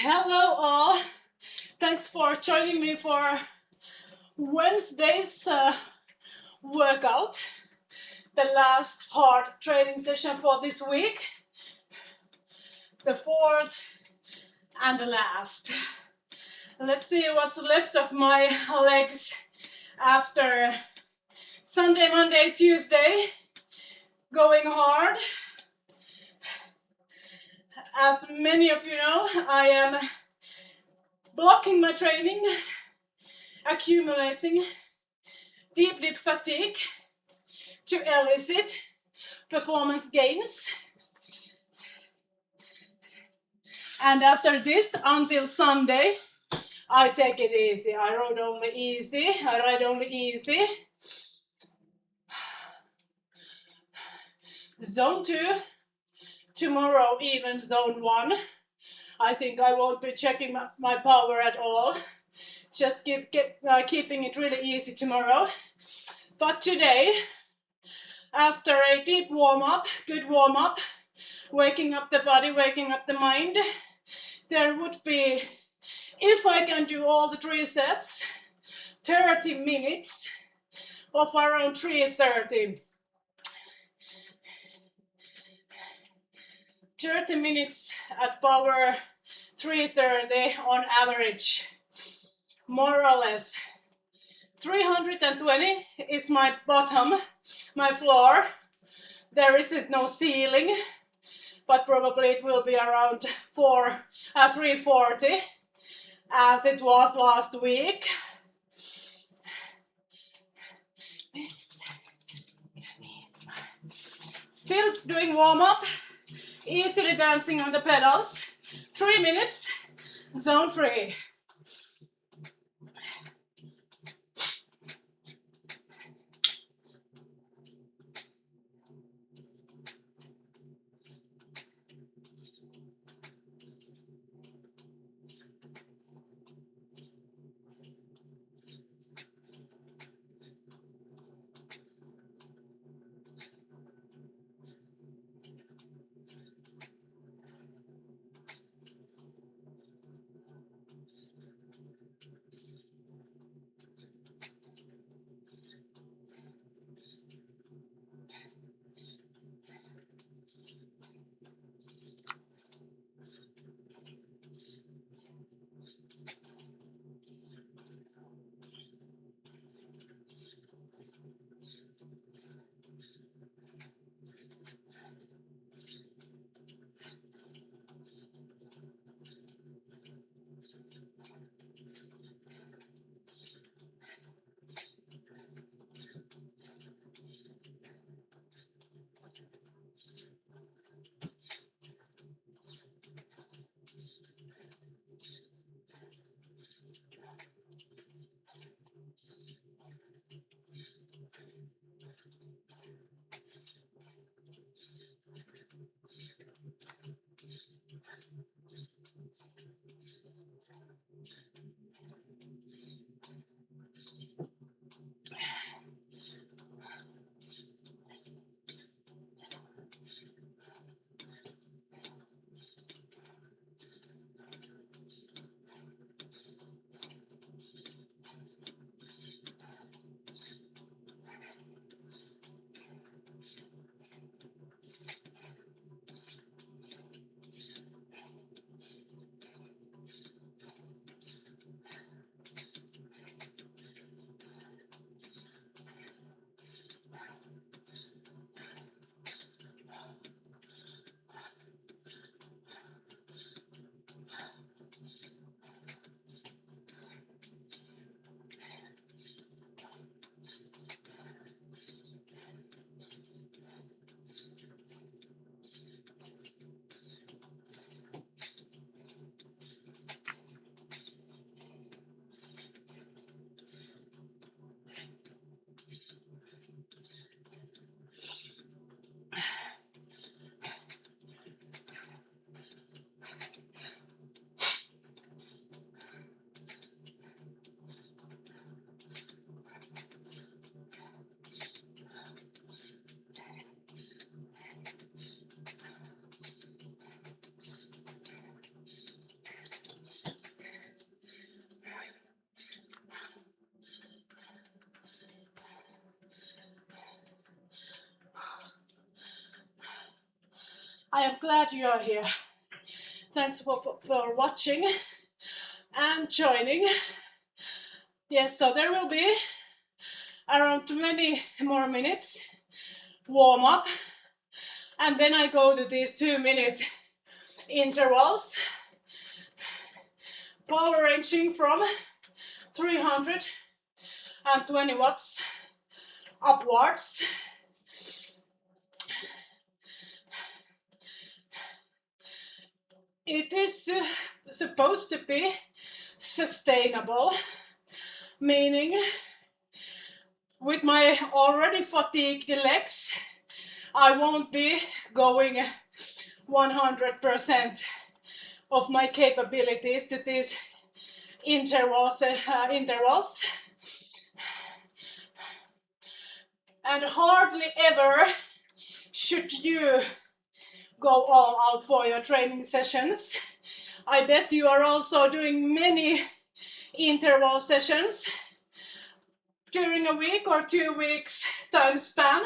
Hello all. Thanks for joining me for Wednesday's workout, the last hard training session for this week, the fourth and the last. Let's see what's left of my legs after Sunday, Monday, Tuesday, going hard. As many of you know, I am blocking my training, accumulating deep fatigue to elicit performance gains. And after this, until Sunday, I take it easy. I ride only easy. Zone 2, tomorrow even zone 1. I think I won't be checking my power at all. Just keeping it really easy tomorrow. But today, after a deep warm-up, good warm-up, waking up the body, waking up the mind, there would be, if I can do all the 3 sets, 30 minutes of around 3:30. 30 minutes at power 3:30 on average, more or less. 320 is my bottom, my floor. There isn't no ceiling, but probably it will be around 340 as it was last week. Still doing warm-up, easily dancing on the pedals. 3 minutes, zone 3. I am glad you are here. Thanks for watching and joining. Yes, so there will be around 20 more minutes warm up, and then I go to these 2-minute intervals, power ranging from 320 watts upwards. It is supposed to be sustainable, meaning with my already fatigued legs, I won't be going 100% of my capabilities to these intervals. And hardly ever should you go all out for your training sessions. I bet you are also doing many interval sessions during a week or 2 weeks time span.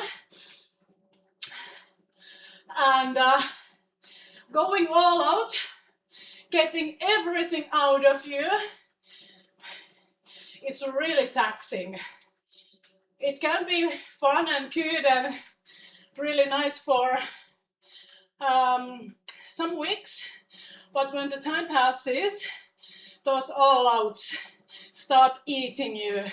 And going all out, getting everything out of you, is really taxing. It can be fun and good and really nice for some weeks, but when the time passes, those all outs start eating you.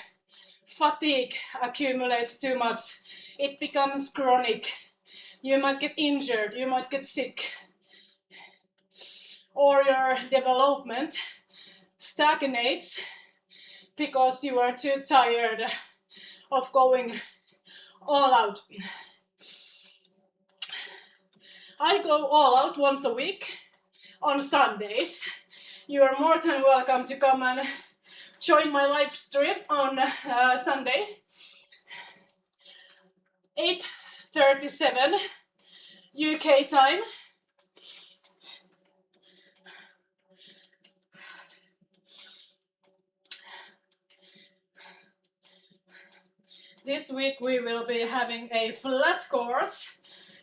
Fatigue accumulates too much. It becomes chronic. You might get injured, you might get sick, or your development stagnates because you are too tired of going all out. I go all out once a week on Sundays. You are more than welcome to come and join my live stream on Sunday, 8:37 UK time. This week we will be having a flat course,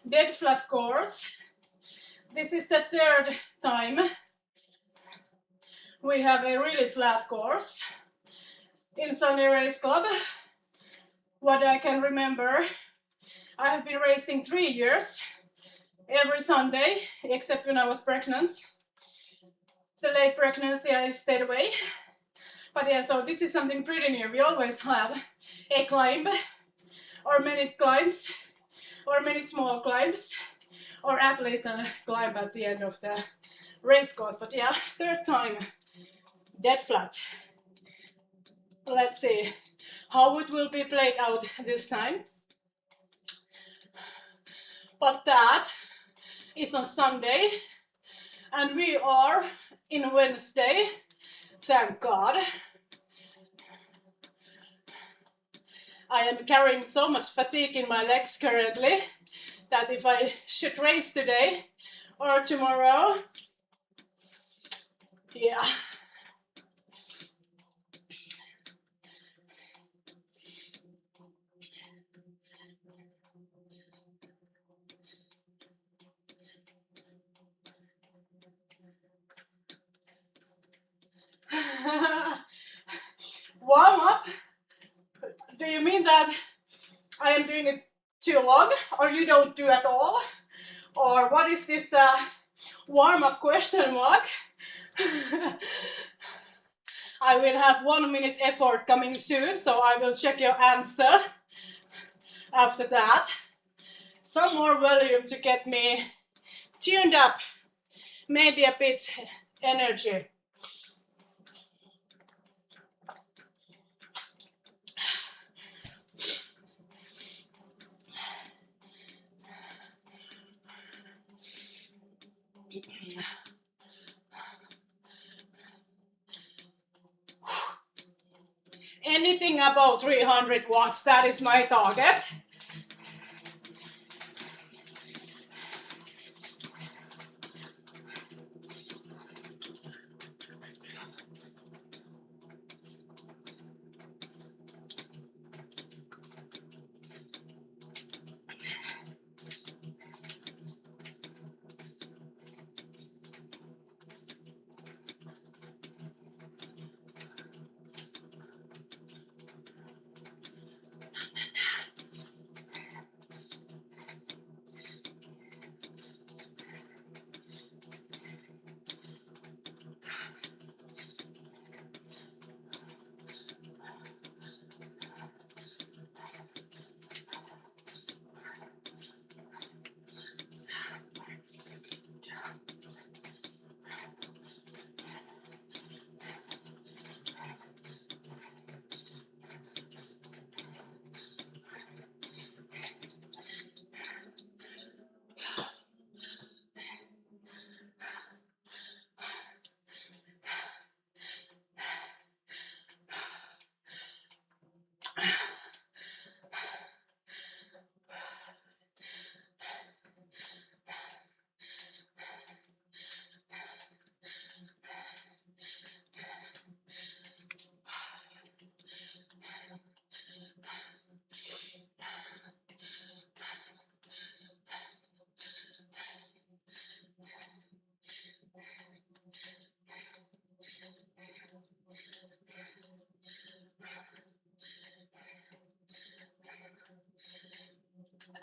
dead flat course. This is the 3rd time we have a really flat course in Sunday Race Club. What I can remember, I have been racing 3 years, every Sunday, except when I was pregnant. The late pregnancy, I stayed away. But yeah, so this is something pretty new. We always have a climb, or many climbs, or many small climbs, or at least a climb at the end of the race course. But yeah, 3rd time, dead flat. Let's see how it will be played out this time. But that is on Sunday, and we are in Wednesday, thank God. I am carrying so much fatigue in my legs currently that if I should race today or tomorrow, yeah. Warm up? Do you mean that I am doing it too long, or you don't do at all? Or what is this warm up question mark? I will have 1 minute effort coming soon, so I will check your answer after that. Some more volume to get me tuned up, maybe a bit energy. Anything above 300 watts, that is my target.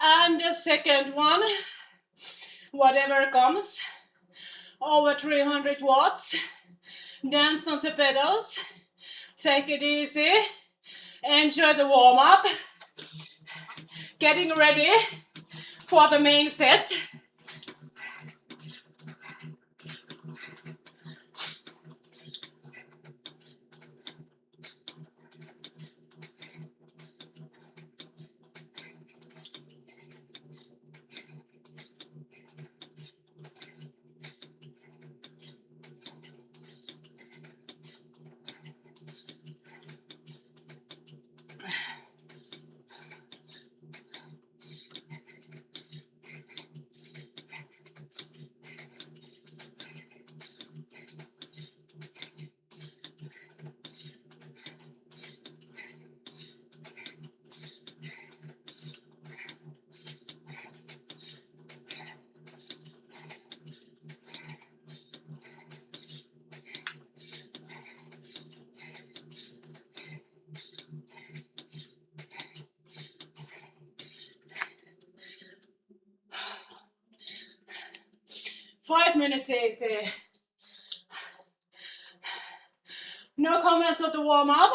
And the second one, whatever comes, over 300 watts, dance on the pedals, take it easy, enjoy the warm-up, getting ready for the main set. Five minutes easy. No comments on the warm-up.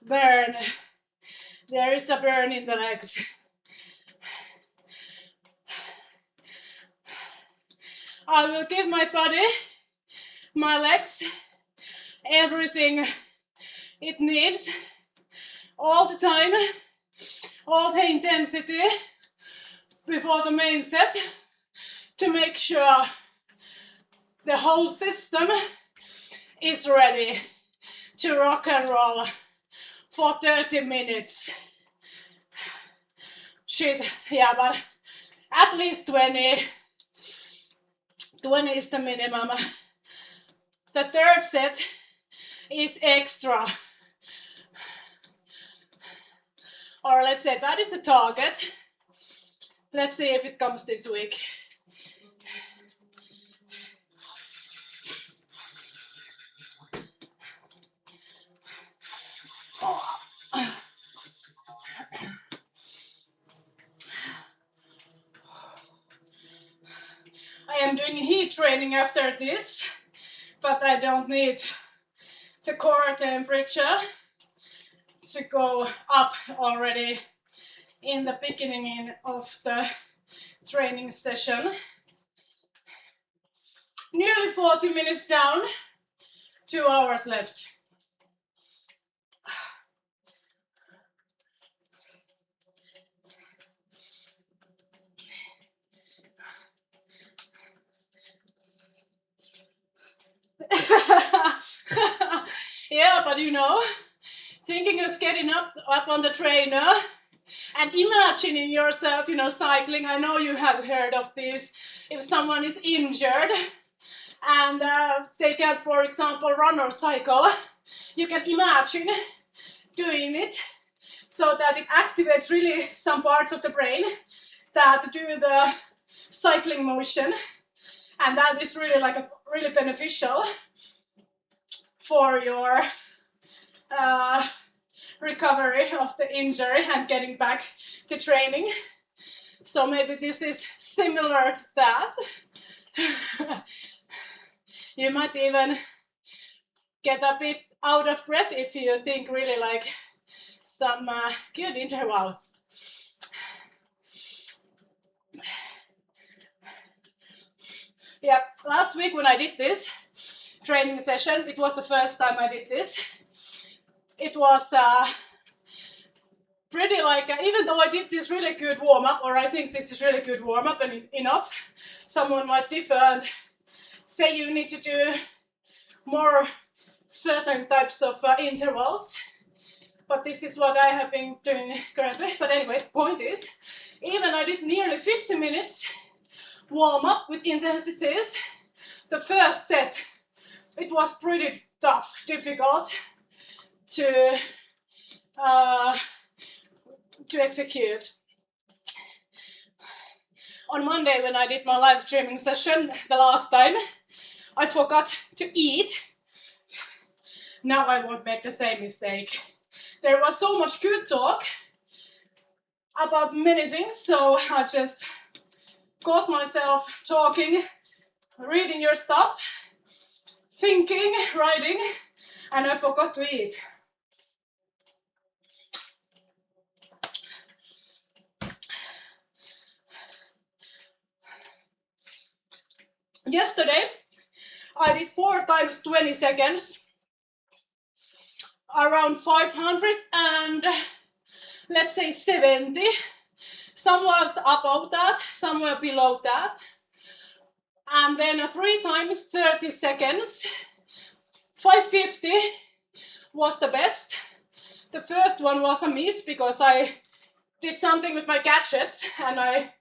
Burn. There is a burn in the legs. I will give my body, my legs, everything it needs all the time, all the intensity before the main set to make sure the whole system is ready to rock and roll for 30 minutes. Shit, yeah, but at least 20 is the minimum. The third set is extra. Or let's say that is the target. Let's see if it comes this week. I am doing heat training after this, but I don't need the core temperature to go up already in the beginning of the training session. Nearly 40 minutes down, 2 hours left. Yeah, but you know, thinking of getting up on the trainer and imagining yourself, you know, cycling. I know you have heard of this. If someone is injured and they can, for example, run or cycle, you can imagine doing it so that it activates really some parts of the brain that do the cycling motion, and that is really really beneficial for your recovery of the injury and getting back to training. So maybe this is similar to that. You might even get a bit out of breath if you think really like some good interval. Yeah, last week when I did this training session, it was the first time I did this. It was pretty like, even though I did this really good warm-up, or I think this is really good warm-up and enough, someone might differ and say you need to do more certain types of intervals, but this is what I have been doing currently. But anyways, point is, even I did nearly 50 minutes warm-up with intensities. The first set, it was pretty tough, difficult to execute. On Monday when I did my live streaming session the last time, I forgot to eat. Now I won't make the same mistake. there was so much good talk about many things, so I just got myself talking, reading your stuff, thinking, writing, and I forgot to eat. Yesterday, I did 4 times 20 seconds, around 500 and let's say 70. Some was above that, some were below that. And then 3 times 30 seconds, 550 was the best. The first one was a miss because I did something with my gadgets and I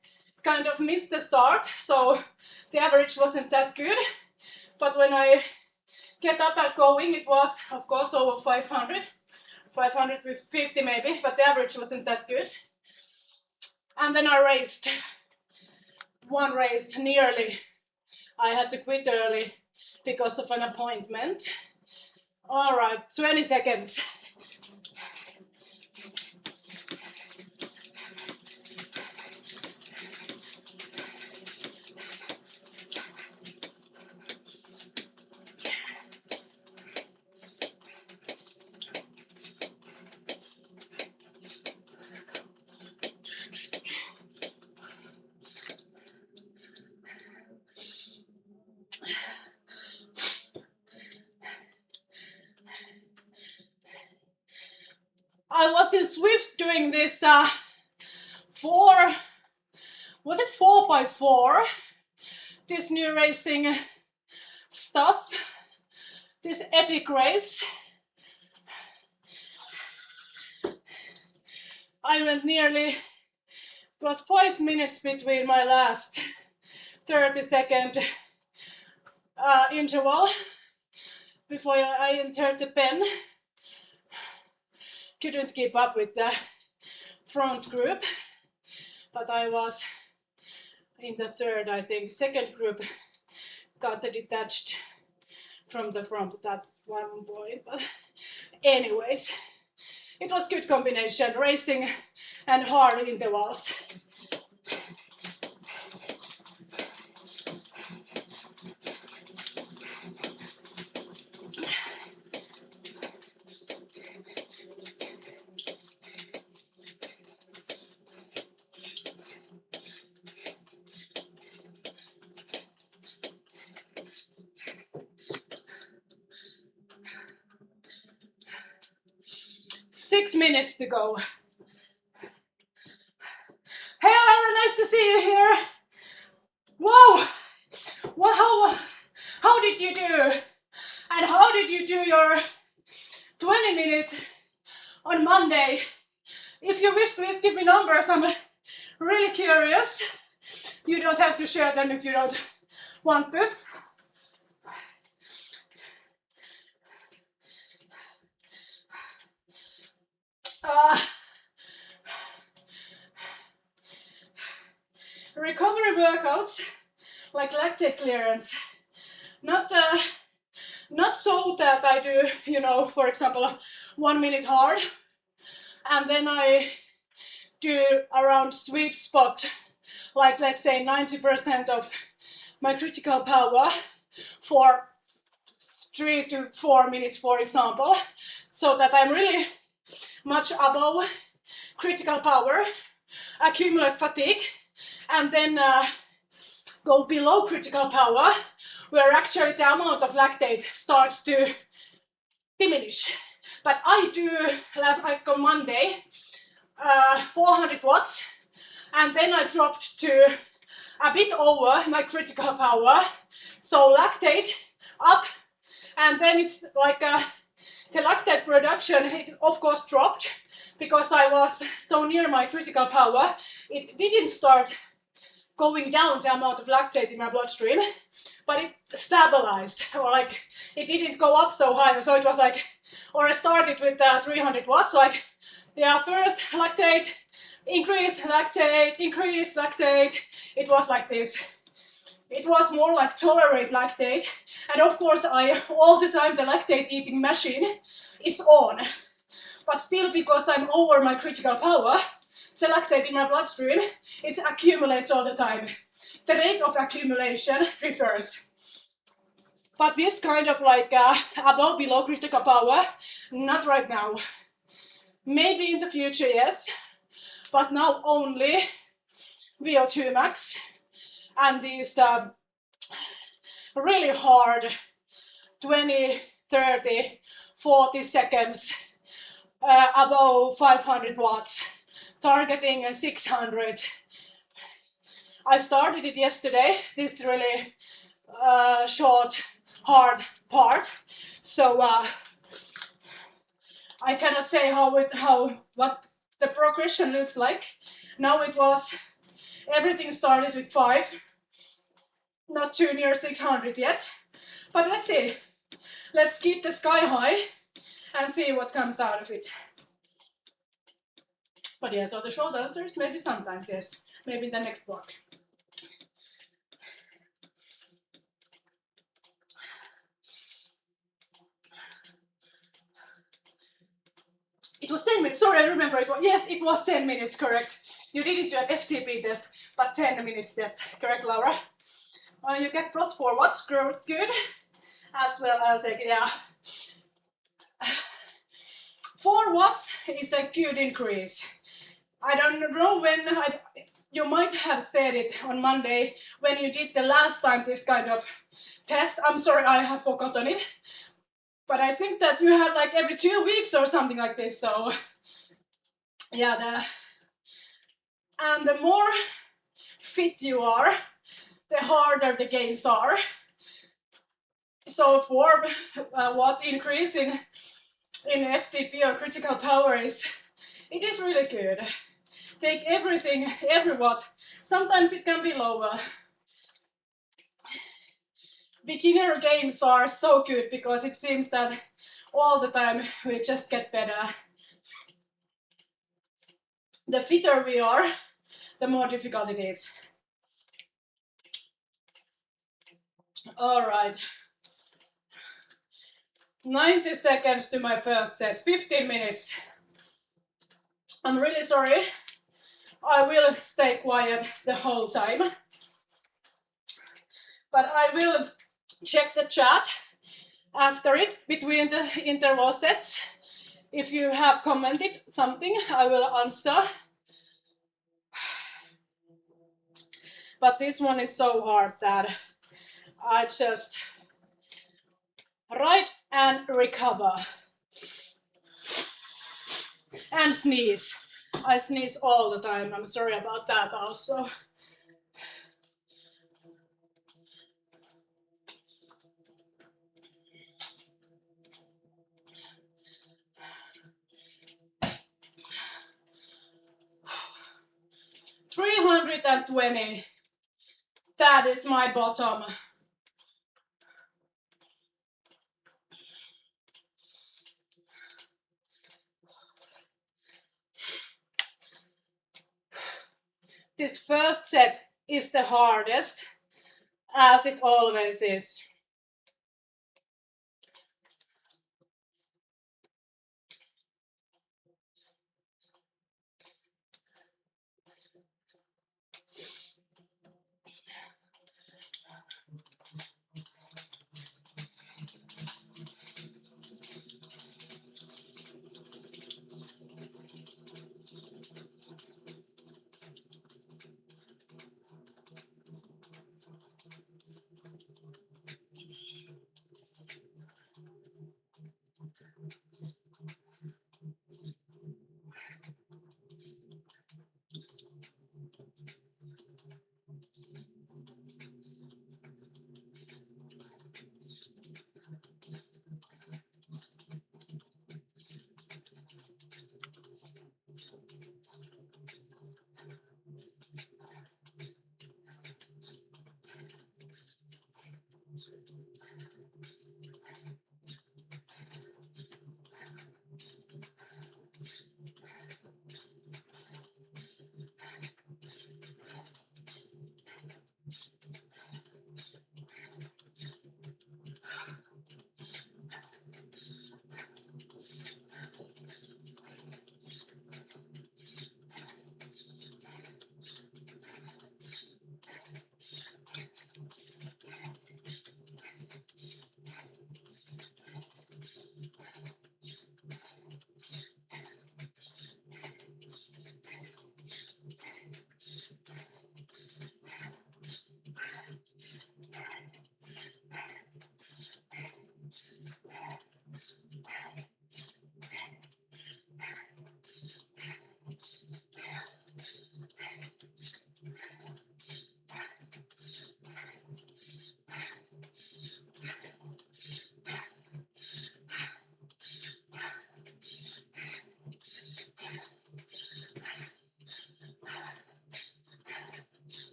kind of missed the start, so the average wasn't that good. But when I get up and going, it was of course over 500, 550 maybe, but the average wasn't that good. And then I raced one race nearly. I had to quit early because of an appointment. All right, 20 seconds. I was in Zwift doing this 4x4? This new racing stuff, this epic race. I went nearly, it was 5 minutes between my last 30-second interval before I entered the pen. Couldn't keep up with the front group, but I was in the third, I think. Second group got detached from the front at that one point, but anyways, it was good combination, racing and hard intervals. Six minutes to go. Hey Laura, nice to see you here. Whoa! How did you do? And how did you do your 20 minutes on Monday? If you wish, please give me numbers. I'm really curious. You don't have to share them if you don't want to. Recovery workouts like lactate clearance, not so that I do, you know, for example, 1 minute hard, and then I do around sweet spot, like let's say 90% of my critical power for 3 to 4 minutes, for example, so that I'm really much above critical power, accumulate fatigue, and then go below critical power, where actually the amount of lactate starts to diminish. But I do, like on Monday, 400 watts, and then I dropped to a bit over my critical power, so lactate up, and then it's like the lactate production, it of course dropped because I was so near my critical power. It didn't start going down the amount of lactate in my bloodstream, but it stabilized, or like it didn't go up so high, so it was like, or I started with 300 watts, like yeah, first lactate, increase lactate, increase lactate. It was like this. It was more like tolerate lactate, and of course I all the time the lactate eating machine is on, but still, because I'm over my critical power, the lactate in my bloodstream, it accumulates all the time. The rate of accumulation differs. But this kind of like above, below critical power, not right now. Maybe in the future, yes, but now only VO2 max and these really hard 20, 30, 40 seconds above 500 watts, targeting 600. I started it yesterday, this really short, hard part. So I cannot say what the progression looks like. Now it was, everything started with 5, not too near 600 yet. But let's see. Let's keep the sky high and see what comes out of it. But yeah, so the short answers, maybe sometimes, yes. Maybe the next block. It was 10 minutes. Sorry, I remember it was. Yes, it was 10 minutes, correct. You didn't do an FTP test, but 10 minutes test. Correct, Laura? You get plus 4 watts. Good. As well, I'll take it. Yeah. 4 watts is a good increase. I don't know when you might have said it on Monday when you did the last time this kind of test. I'm sorry, I have forgotten it. But I think that you had like every 2 weeks or something like this. So yeah, and the more fit you are, the harder the gains are. So 4 watt increase in FTP or critical power it is really good. Take everything, every watt. Sometimes it can be lower. Beginner games are so good because it seems that all the time we just get better. The fitter we are, the more difficult it is. All right. 90 seconds to my first set, 15 minutes. I'm really sorry. I will stay quiet the whole time. But I will check the chat after it, between the interval sets. If you have commented something, I will answer. But this one is so hard that I just write and recover. And sneeze. I sneeze all the time. I'm sorry about that also. $320. That is my bottom. This first set is the hardest, as it always is.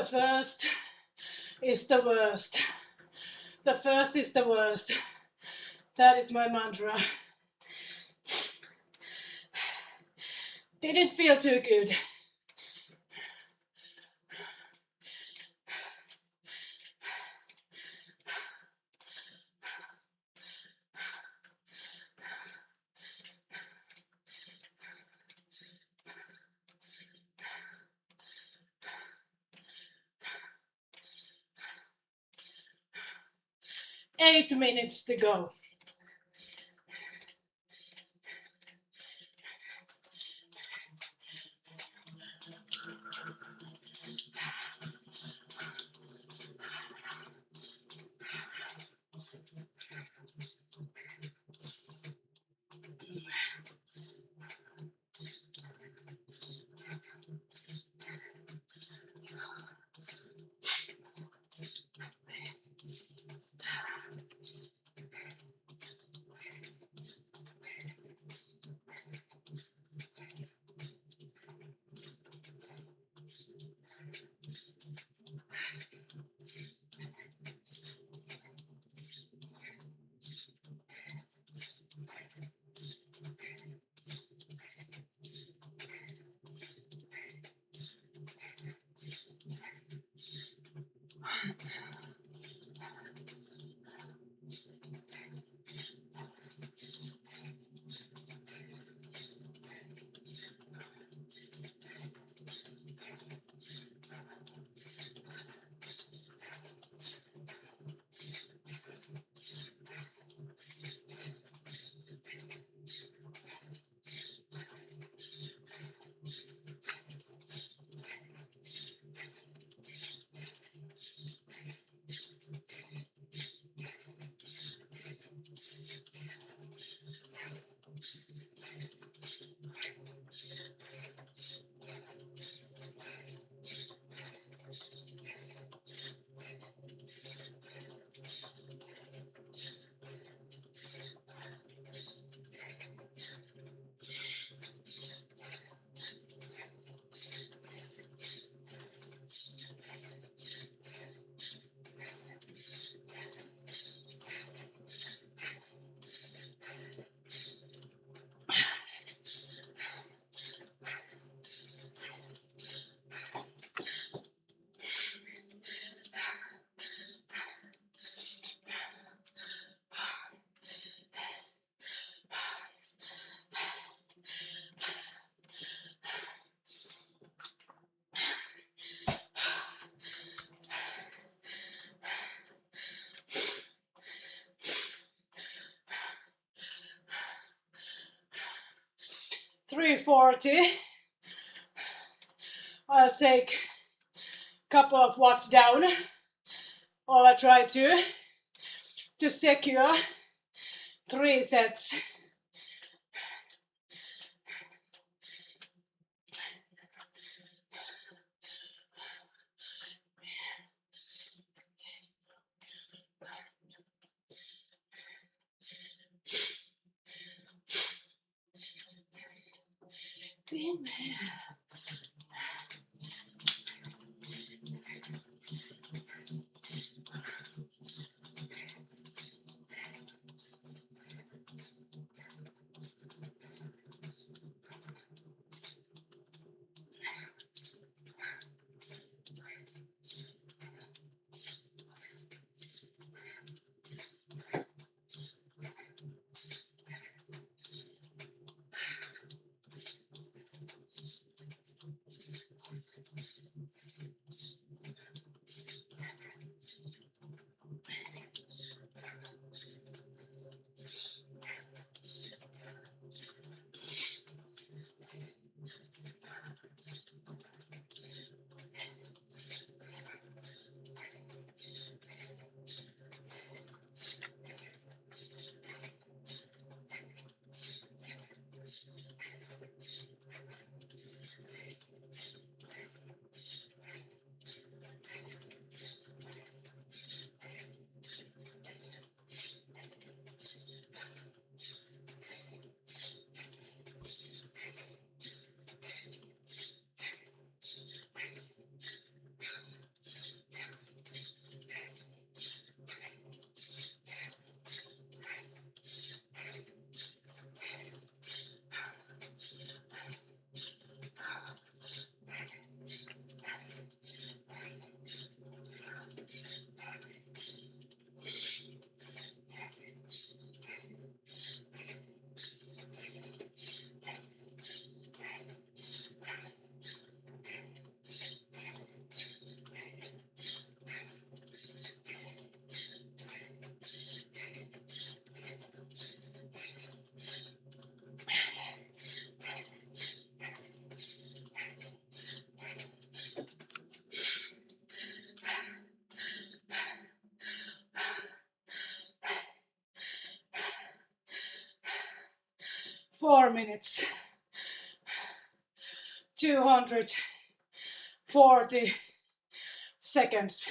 The first is the worst. The first is the worst. That is my mantra. Didn't feel too good. Eight minutes to go. $340. I'll take a couple of watts down, or I try to secure 3 sets. 4 minutes. 240 seconds.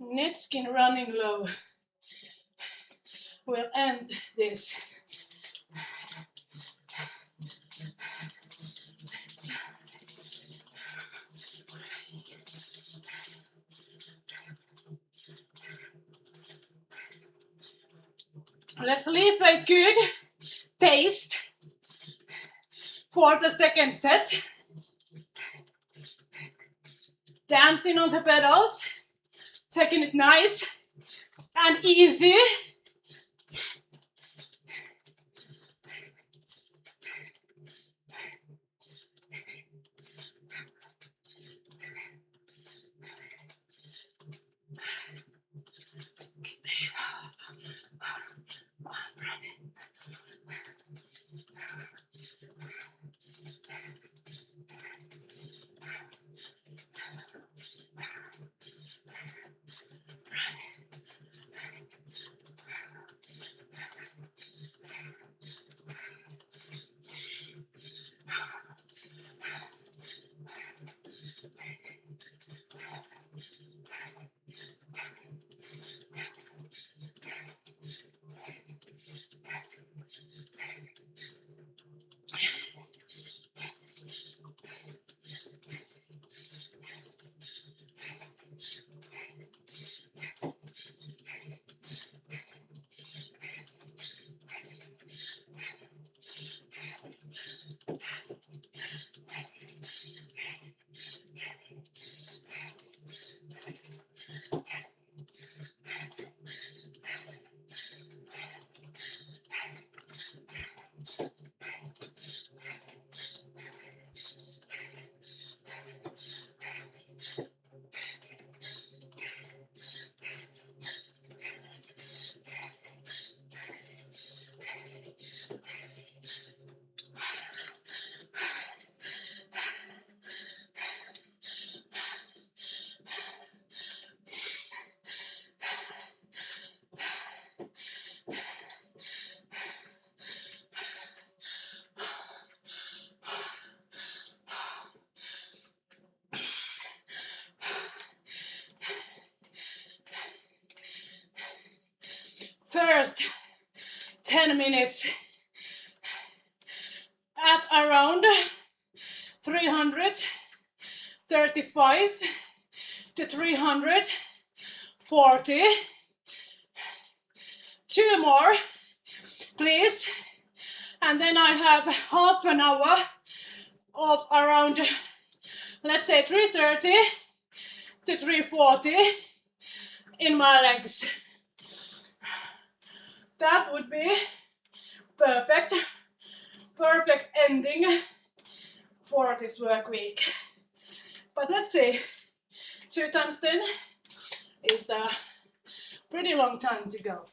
Net skin running low will end this. Let's leave a good taste for the second set. Dancing on the pedals, taking it nice and easy. 10 minutes at around 335 to 340. 2 more, please. And then I have half an hour of around, let's say 330 to 340 in my legs. That would be perfect ending for this work week. But let's see, 2 times 10 is a pretty long time to go.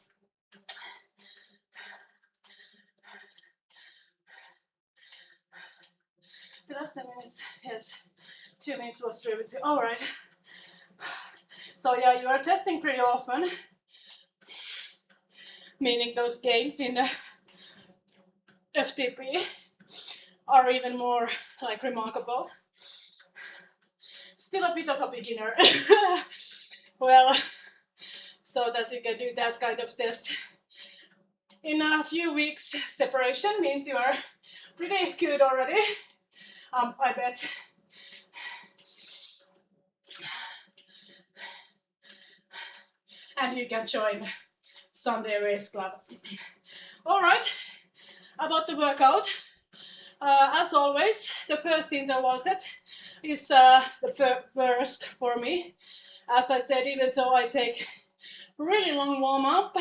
The last 10 minutes, yes, 2 minutes was driven to, all right. So yeah, you are testing pretty often, meaning those games in FTP are even more like remarkable. Still a bit of a beginner. Well, so that you can do that kind of test in a few weeks separation means you are pretty good already. I bet. And you can join Sunday Race Club. All right, about the workout. As always, the first interval set is the worst for me. As I said, even though I take really long warm up,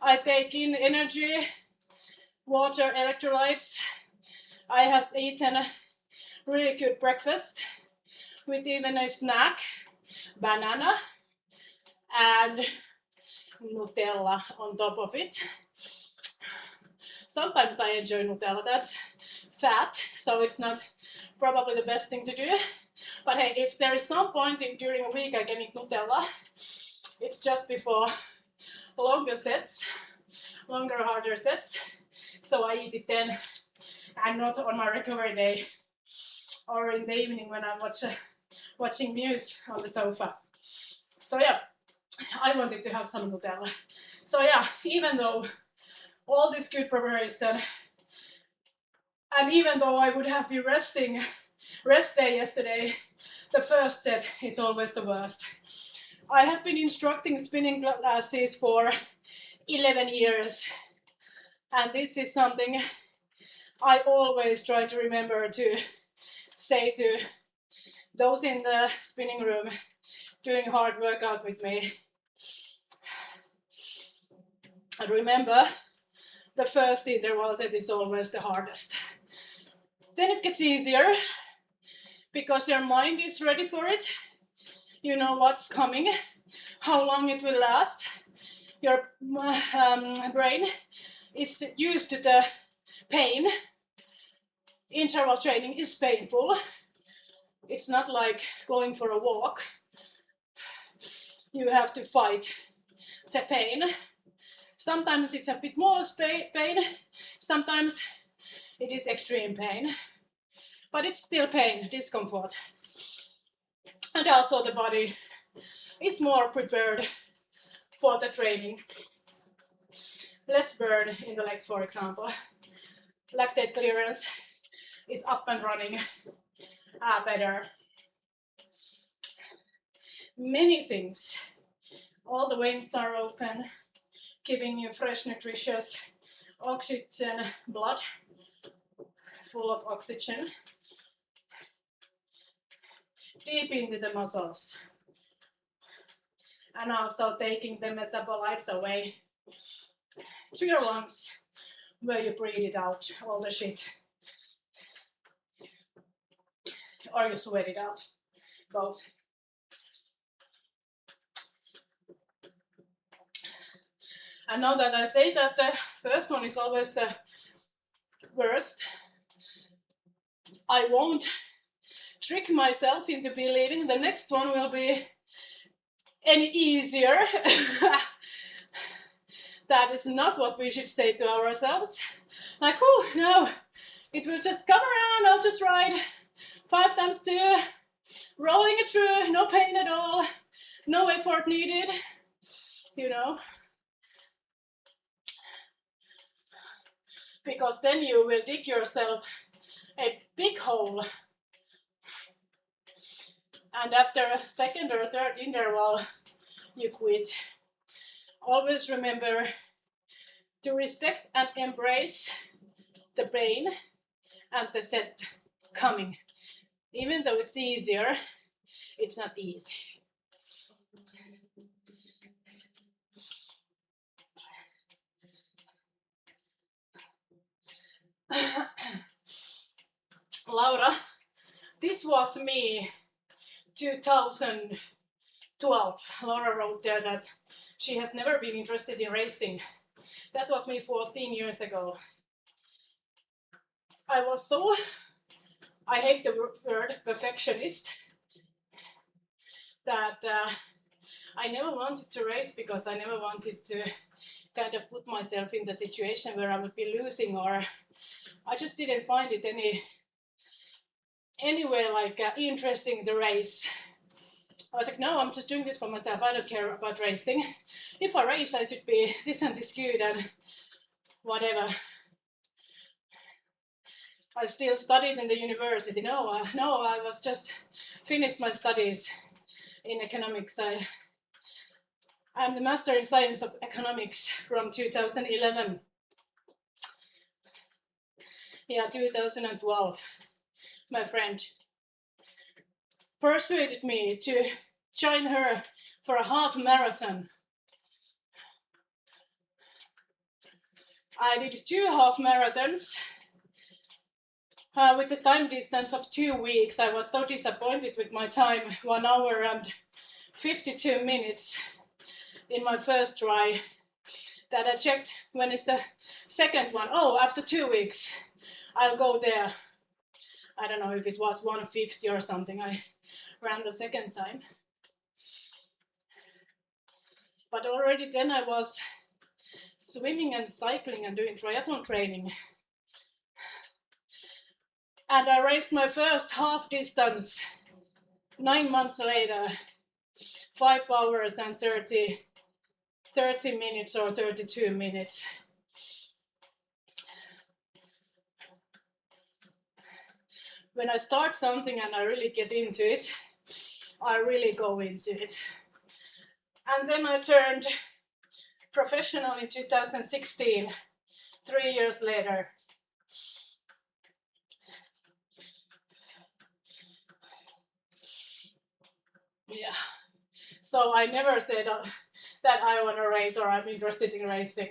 I take in energy, water, electrolytes. I have eaten a really good breakfast with even a snack, banana, and Nutella on top of it. Sometimes I enjoy Nutella, that's fat, so it's not probably the best thing to do. But hey, if there is some point during a week I can eat Nutella, it's just before longer sets, longer, harder sets. So I eat it then and not on my recovery day or in the evening when I'm watching news on the sofa. So yeah, I wanted to have some Nutella. So yeah, even though all this good preparation, and even though I would have been rest day yesterday, the first set is always the worst. I have been instructing spinning classes for 11 years, and this is something I always try to remember to say to those in the spinning room doing hard workout with me. And remember, the first interval set is always the hardest. Then it gets easier because your mind is ready for it. You know what's coming, how long it will last. Your brain is used to the pain. Interval training is painful. It's not like going for a walk. You have to fight the pain. Sometimes it's a bit more pain, sometimes it is extreme pain, but it's still pain, discomfort. And also the body is more prepared for the training. Less burn in the legs, for example. Lactate clearance is up and running better. Many things. All the veins are open, giving you fresh, nutritious oxygen blood, full of oxygen, deep into the muscles, and also taking the metabolites away to your lungs, where you breathe it out, all the shit, or you sweat it out, both. And now that I say that the first one is always the worst, I won't trick myself into believing the next one will be any easier. That is not what we should say to ourselves. Like, oh no, it will just come around, I'll just ride 5 times 2, rolling it through, no pain at all, no effort needed, you know. because then you will dig yourself a big hole. And after a second or third interval, you quit. Always remember to respect and embrace the pain and the set coming. Even though it's easier, it's not easy. Laura, this was me 2012. Laura wrote there that she has never been interested in racing. That was me 14 years ago. I hate the word perfectionist, that I never wanted to race because I never wanted to kind of put myself in the situation where I would be losing, or I just didn't find it anywhere like interesting, the race. I was like, no, I'm just doing this for myself. I don't care about racing. If I race, I should be this and this good and whatever. I still studied in the university. No, I was just finished my studies in economics. I'm the Master in Science of Economics from 2011. Yeah, 2012. My friend persuaded me to join her for a half marathon. I did 2 half marathons with the time distance of 2 weeks. I was so disappointed with my time, 1 hour and 52 minutes in my first try, that I checked when is the second one. Oh, after 2 weeks, I'll go there. I don't know if it was 150 or something. I ran the second time. But already then I was swimming and cycling and doing triathlon training. And I raced my first half distance 9 months later, 5 hours and 30 minutes or 32 minutes. When I start something and I really get into it, I really go into it. And then I turned professional in 2016, 3 years later. Yeah. So I never said that I want to race or I'm interested in racing.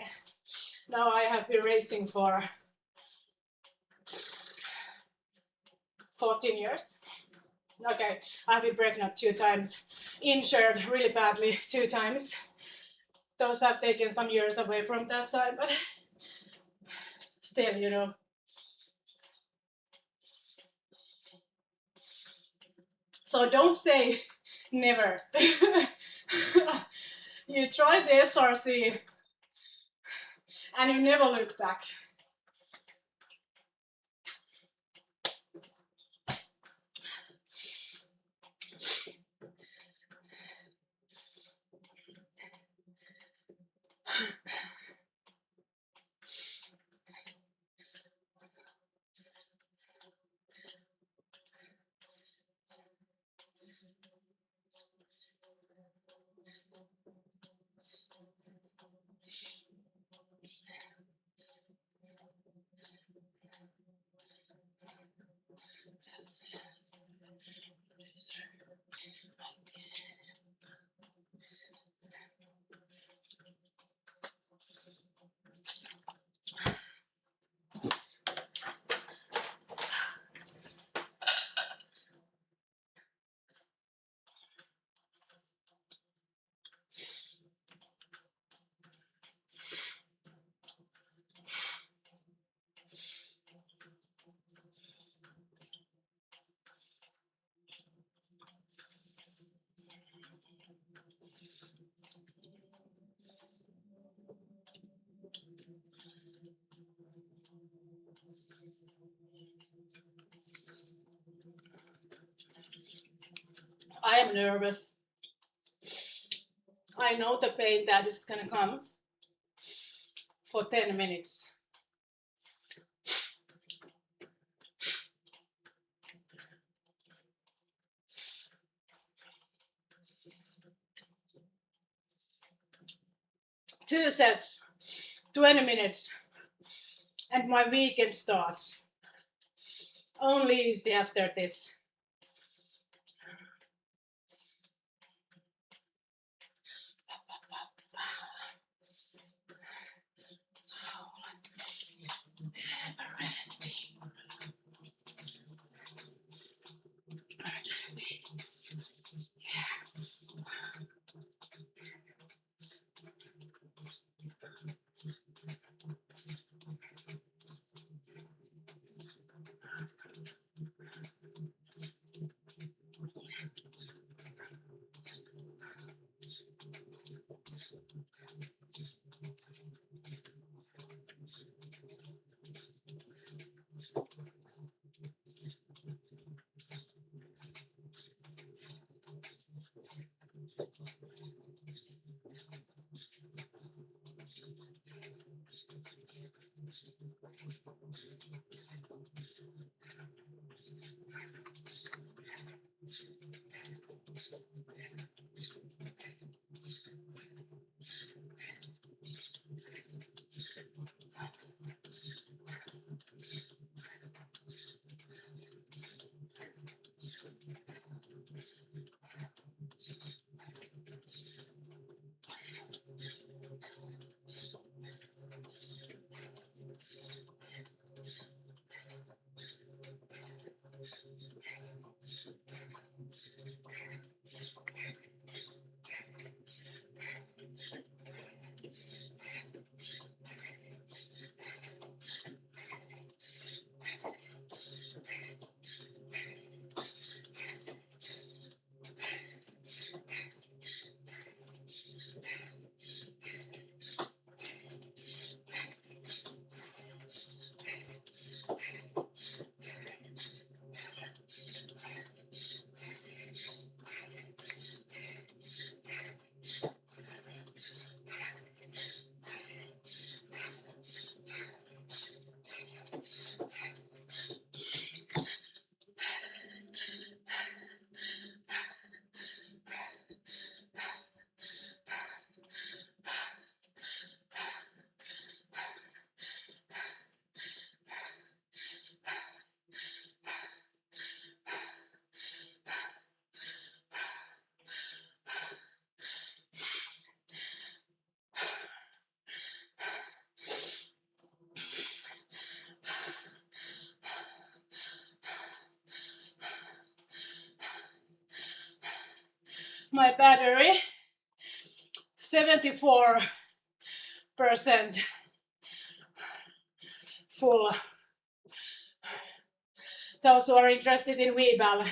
Now I have been racing for 14 years. Okay, I've been pregnant 2 times, injured really badly 2 times. Those have taken some years away from that time, but still, you know. So don't say never. You try the SRC and you never look back. I am nervous. I know the pain that is gonna come for 10 minutes. 2 sets, 20 minutes, and my weekend starts. Only easy after this. My battery 74% full. Those who are interested in Weebel.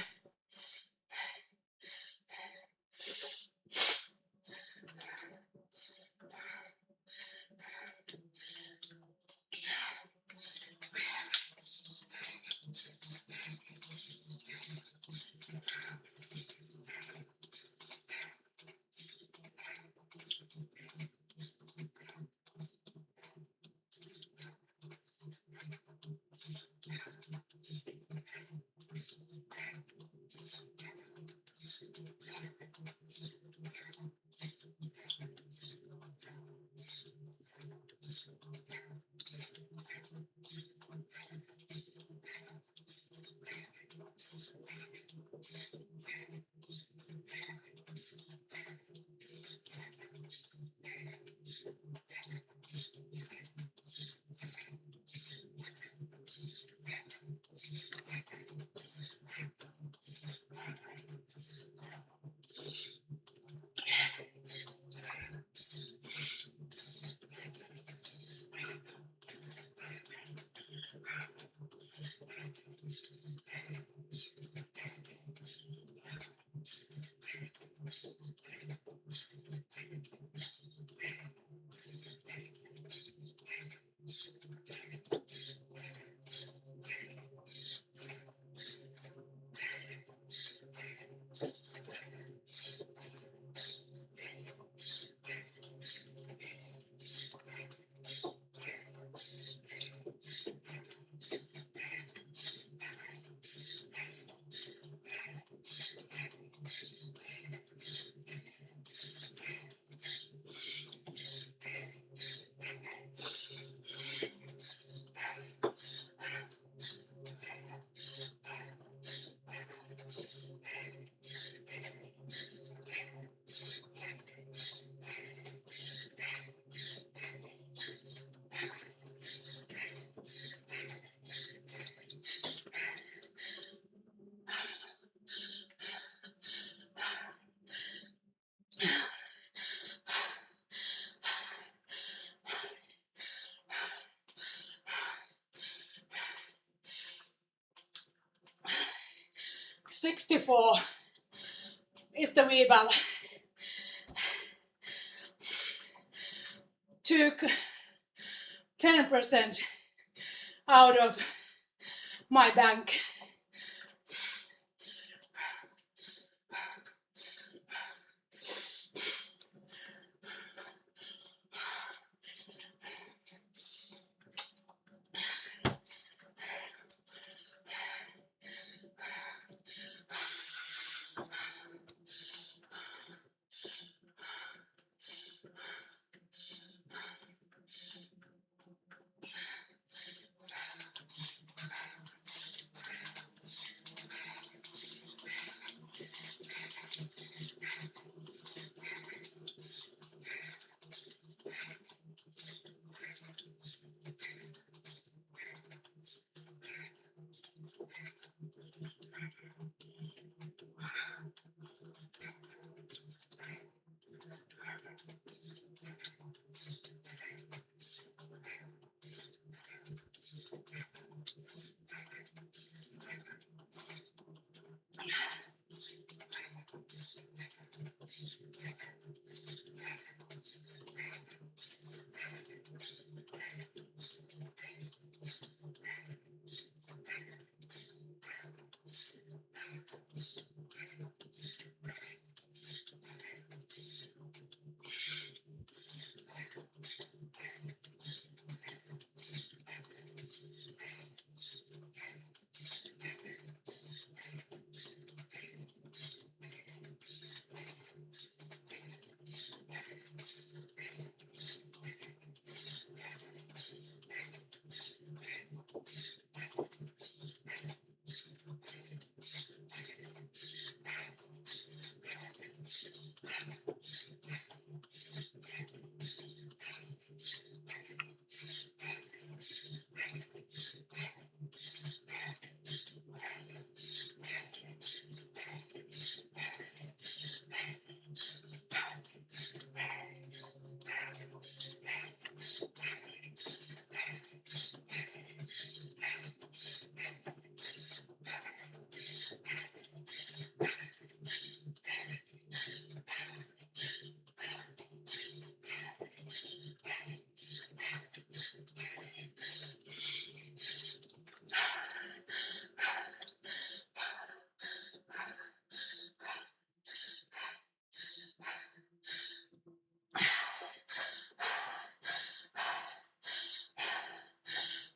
64 is the V-bal. Took 10% out of my bank.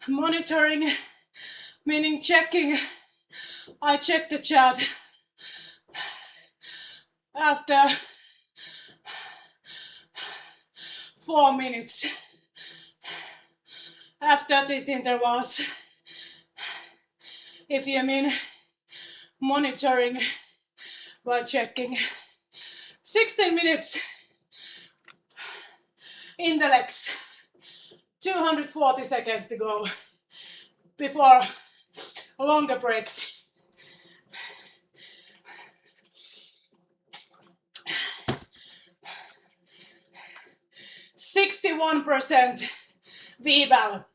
Monitoring, meaning checking. I check the chat after 4 minutes. After these intervals, if you mean monitoring by checking. 16 minutes in the legs. 240 seconds to go before a longer break. %61 V-bal.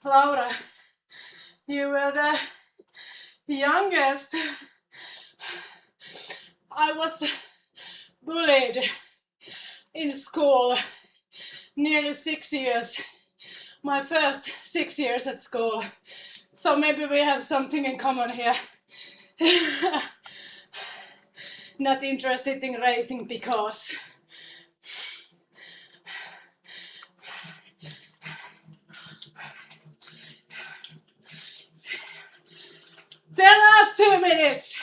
Laura, you were the youngest. I was bullied in school nearly 6 years. My first 6 years at school. So maybe we have something in common here. Not interested in racing because the last 2 minutes.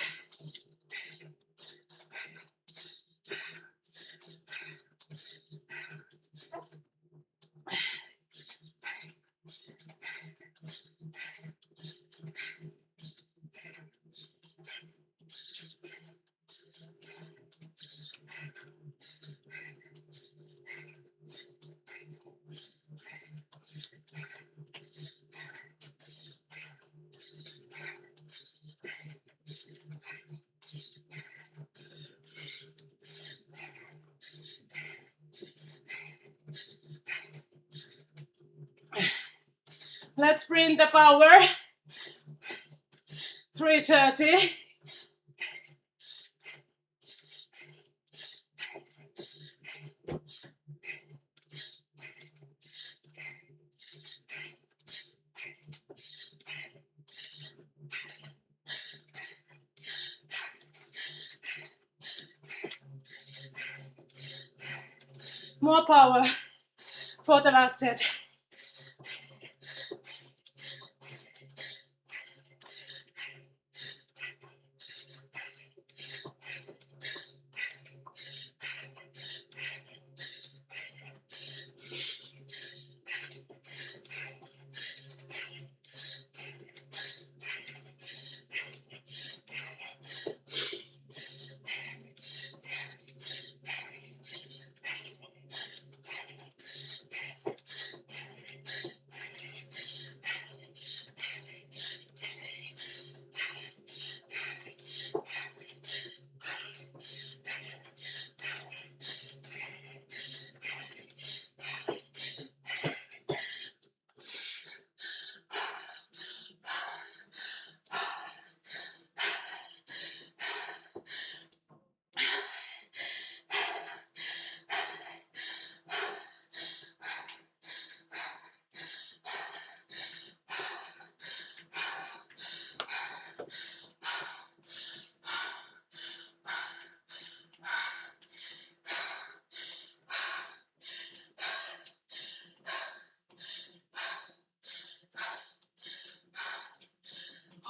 Let's bring the power. 3:30. More power for the last set.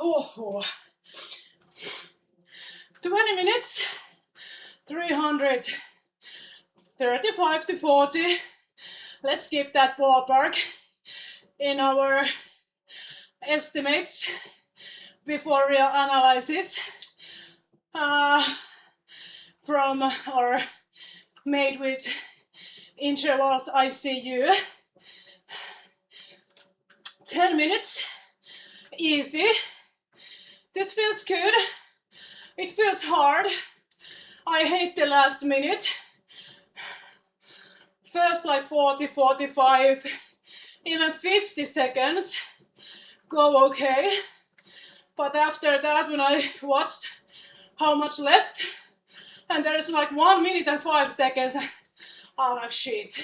Oh, 20 minutes, 335 to 40. Let's keep that ballpark in our estimates before real analysis from or made with intervals ICU. 10 minutes, easy. This feels good. It feels hard. I hate the last minute. First like 40, 45, even 50 seconds go okay. But after that, when I watched how much left, and there's like 1 minute and 5 seconds, I'm like shit.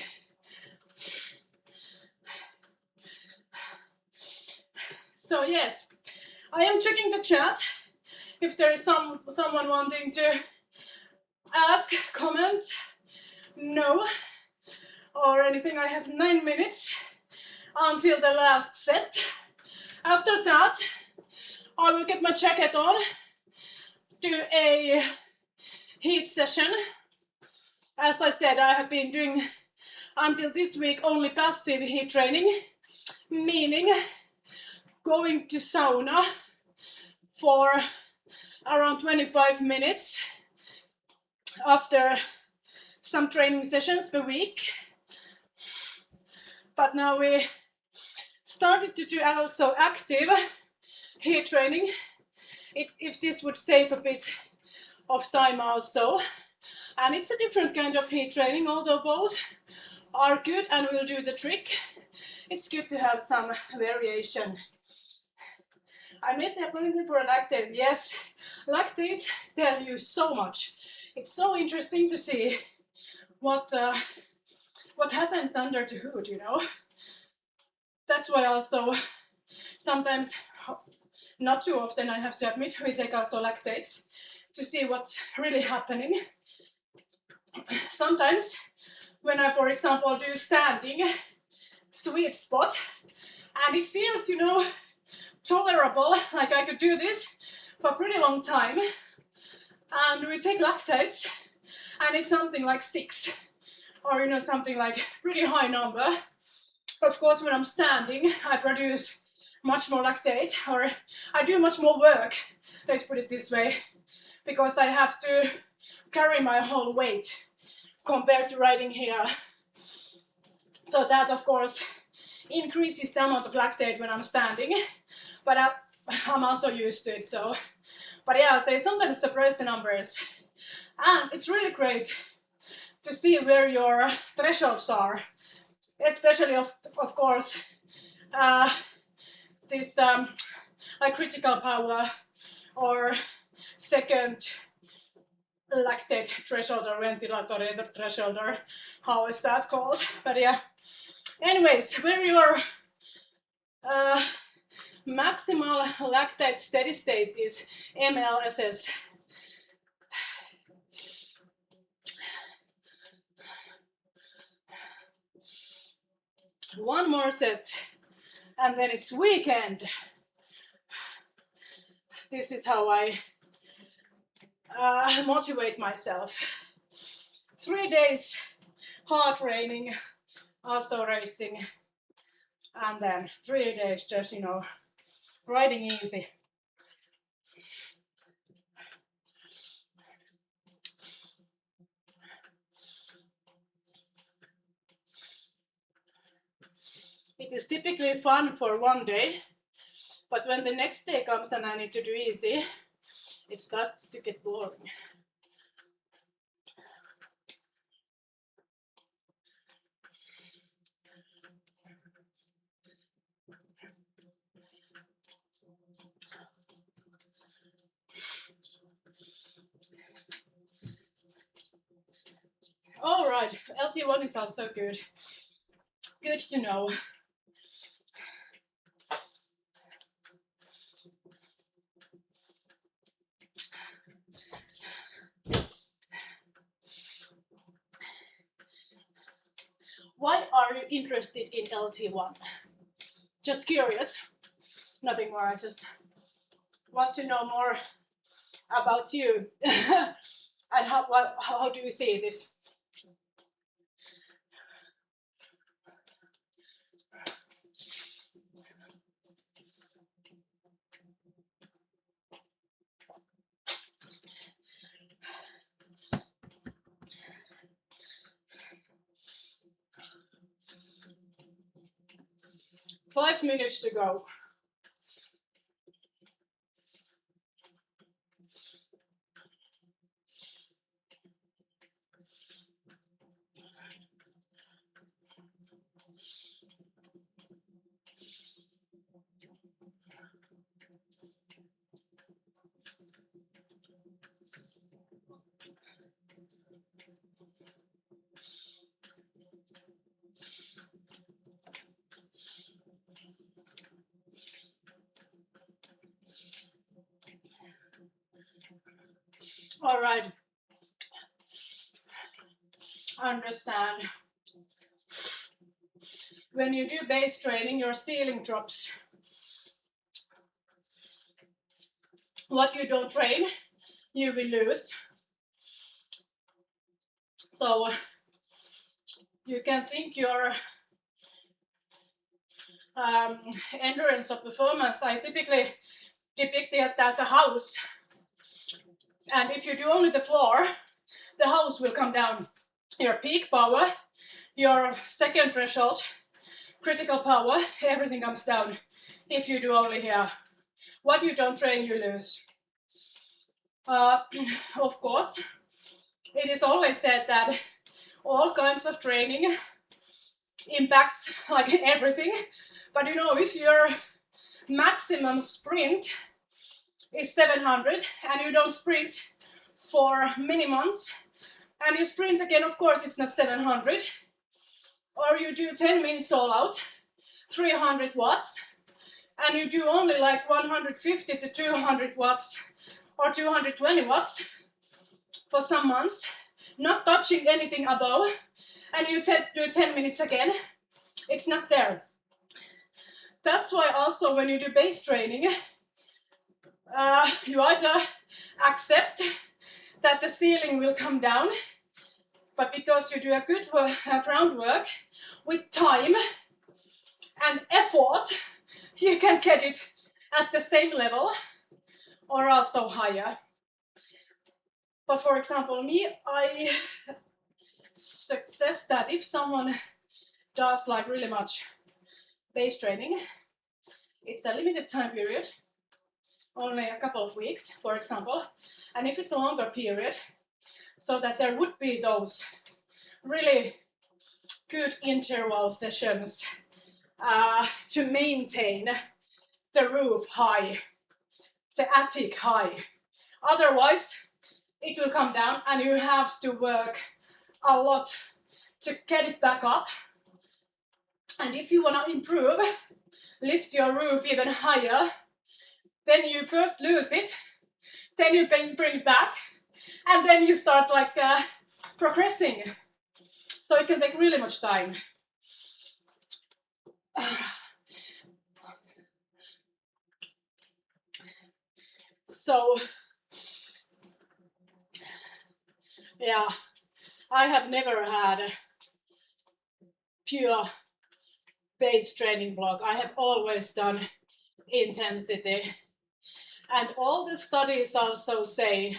So yes, I am checking the chat. If there is someone wanting to ask, comment, no, or anything, I have 9 minutes until the last set. After that, I will get my jacket on, do a heat session. As I said, I have been doing until this week only passive heat training, meaning going to sauna for around 25 minutes after some training sessions per week. But now we started to do also active heat training. If this would save a bit of time also. And it's a different kind of heat training, although both are good and will do the trick. it's good to have some variation. I made the appointment for a lactate. Yes, lactates tell you so much. It's so interesting to see what happens under the hood, you know. That's why also sometimes, not too often, I have to admit, we take also lactates to see what's really happening. Sometimes when I, for example, do standing sweet spot and it feels, you know, tolerable, like I could do this for a pretty long time, and we take lactates and it's something like 6 or, you know, something like pretty high number. Of course, when I'm standing, I produce much more lactate, or I do much more work, let's put it this way, because I have to carry my whole weight compared to riding here. So that, of course, increases the amount of lactate when I'm standing, but I'm also used to it. So, but yeah, they sometimes surprise the numbers, and it's really great to see where your thresholds are, especially of course this like critical power or second lactate threshold or ventilatory threshold, or how is that called? But yeah, anyways, where your maximal lactate steady state is MLSS. One more set and then it's weekend. This is how I motivate myself. 3 days hard training, also racing, and then 3 days just, you know, riding easy. It is typically fun for 1 day, but when the next day comes and I need to do easy, it starts to get boring. All right, LT1 is also good. Good to know. Why are you interested in LT1? Just curious, nothing more. I just want to know more about you and how do you see this? Five minutes to go. All right. Understand. When you do base training, your ceiling drops. What you don't train, you will lose. So you can think your endurance or performance. I typically depict it as a house. And if you do only the floor, the house will come down. Your peak power, your second threshold, critical power, everything comes down if you do only here. What you don't train, you lose. Of course, it is always said that all kinds of training impacts like everything. But you know, if your maximum sprint is 700 and you don't sprint for many months and you sprint again, of course it's not 700. Or you do 10 minutes all out, 300 watts, and you do only like 150 to 200 watts or 220 watts for some months, not touching anything above, and you do 10 minutes again, it's not there. That's why also when you do base training, you either accept that the ceiling will come down, but because you do a good groundwork with time and effort, you can get it at the same level or also higher. But for example, me, I suggest that if someone does like really much base training, it's a limited time period, only a couple of weeks, for example, and if it's a longer period, so that there would be those really good interval sessions to maintain the roof high, the attic high. Otherwise, it will come down and you have to work a lot to get it back up. And if you want to improve, lift your roof even higher, then you first lose it, then you bring it back, and then you start like progressing. So it can take really much time. So, yeah, I have never had a pure base training block. I have always done intensity. And all the studies also say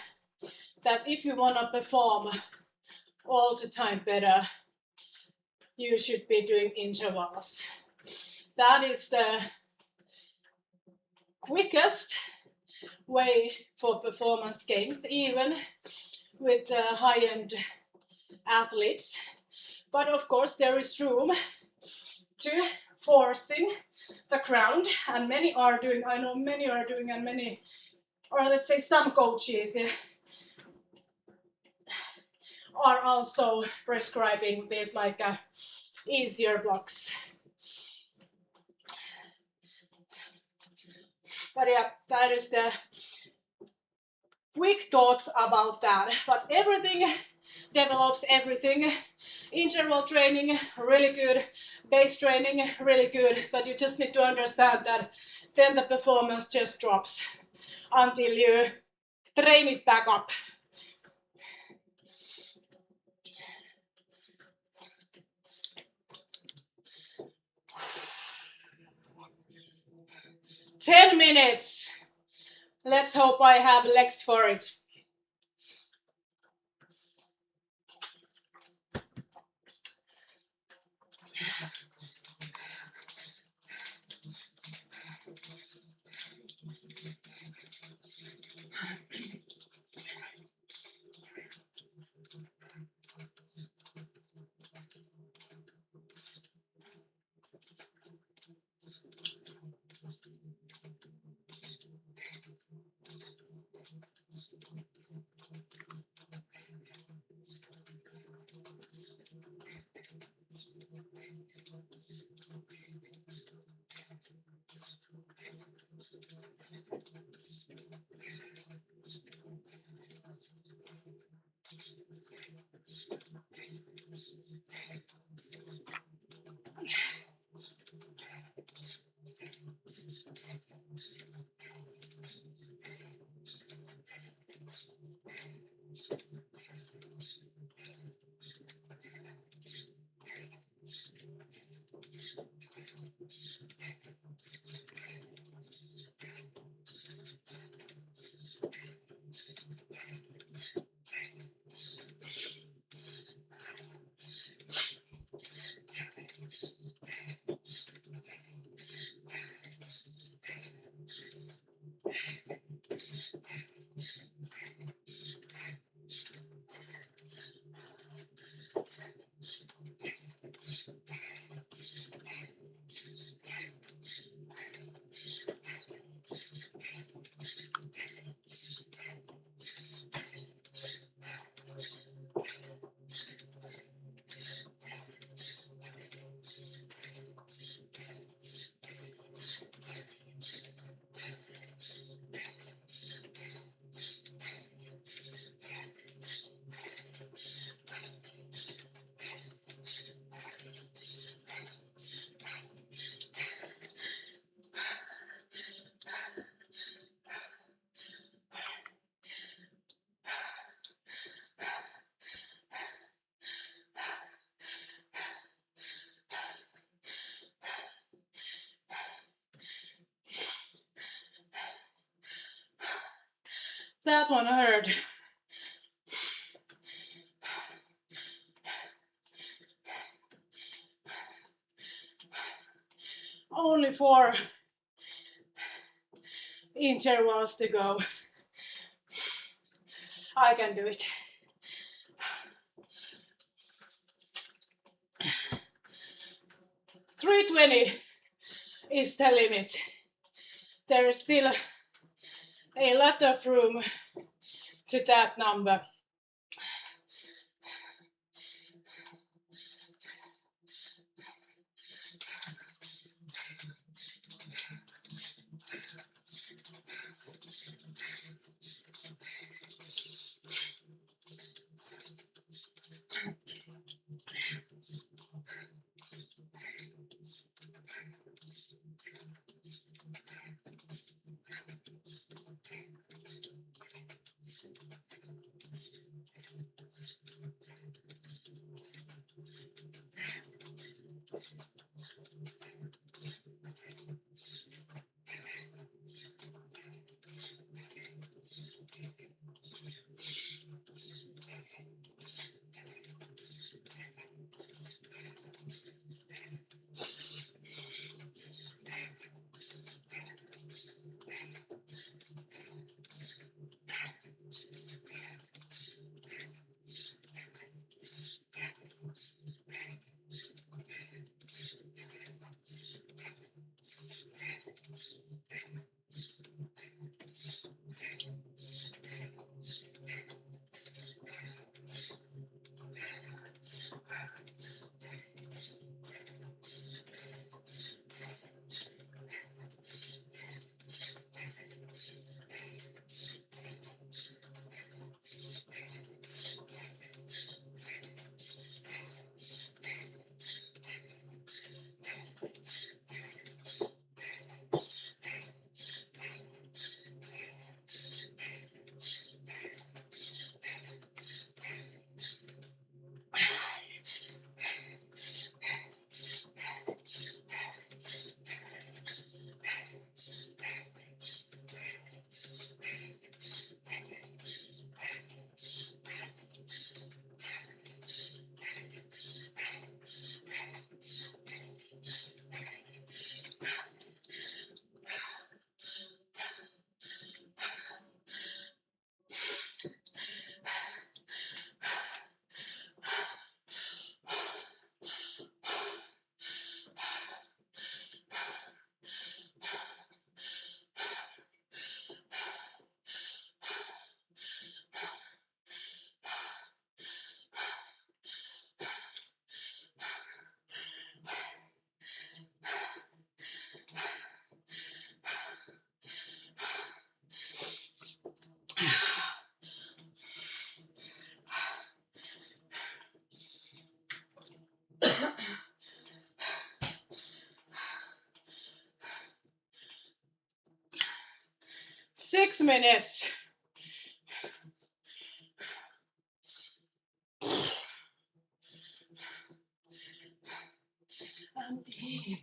that if you want to perform all the time better, you should be doing intervals. That is the quickest way for performance gains, even with high-end athletes. But of course, there is room to forcing the ground, and many are doing, I know many are doing, and many, or let's say some coaches are also prescribing these like easier blocks. But yeah, that is the quick thoughts about that. But everything develops everything. Interval training, really good. Base training, really good. But you just need to understand that then the performance just drops until you train it back up. "10 minutes. Let's hope I have legs for it." That one hurt. Only 4 intervals to go. I can do it. $320 is the limit. There is still a lot of room to that number. Six minutes. I'm evil.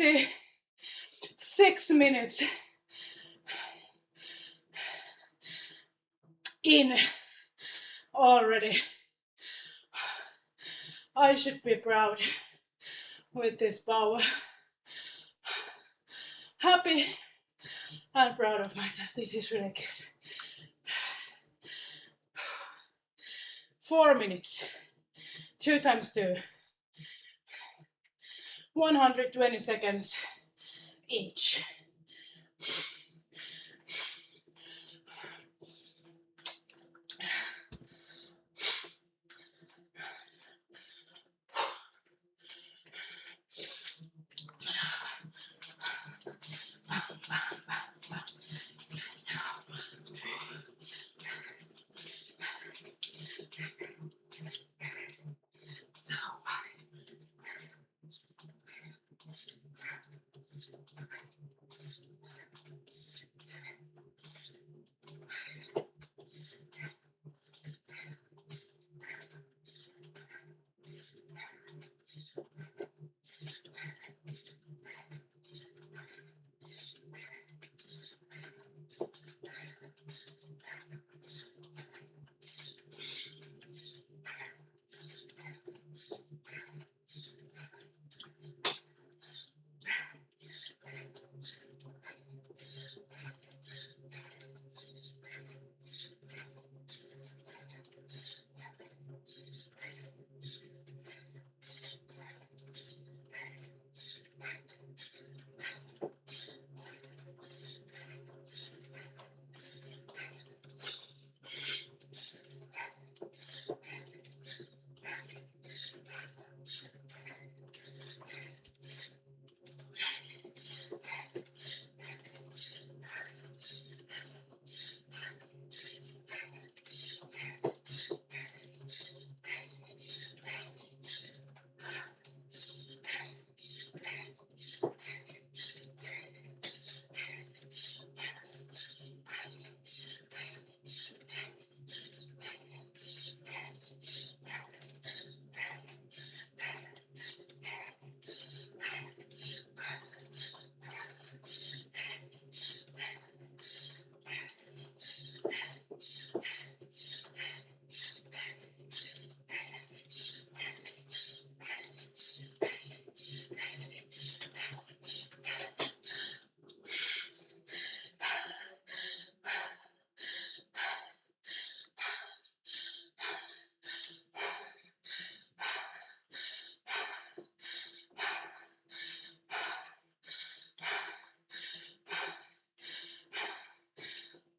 26 minutes in already. I should be proud with this power. Happy and proud of myself. This is really good. 4 minutes. 2 times 2. 120 seconds each.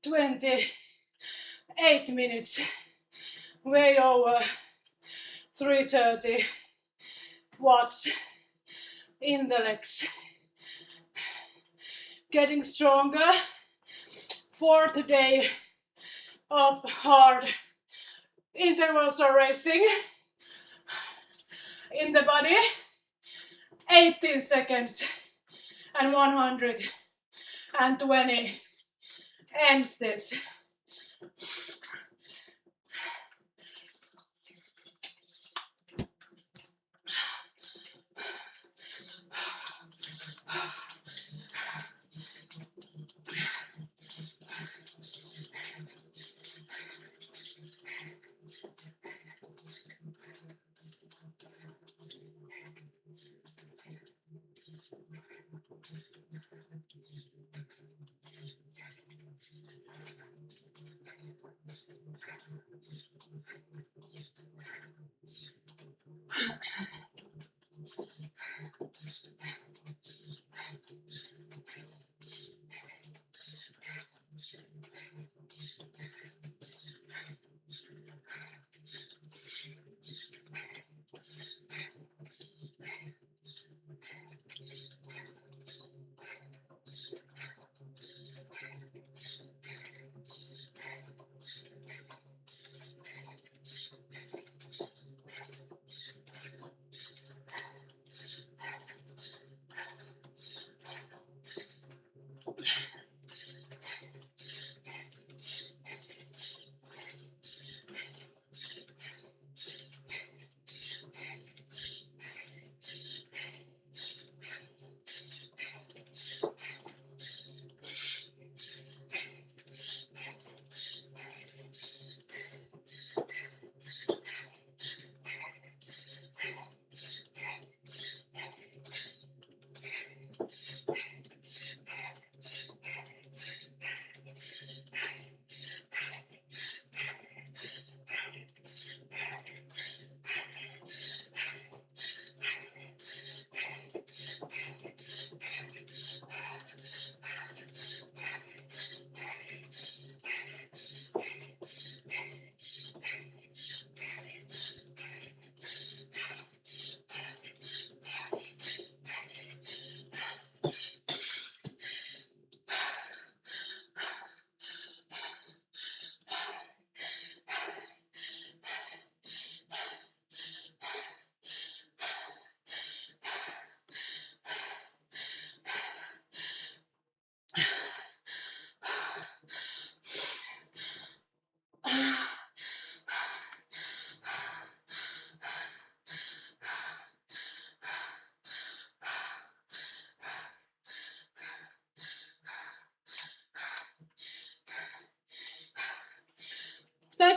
"28 minutes, way over 330 watts in the legs. Getting stronger. 4th day of hard intervals or racing in the body. 18 seconds and 120 ends this.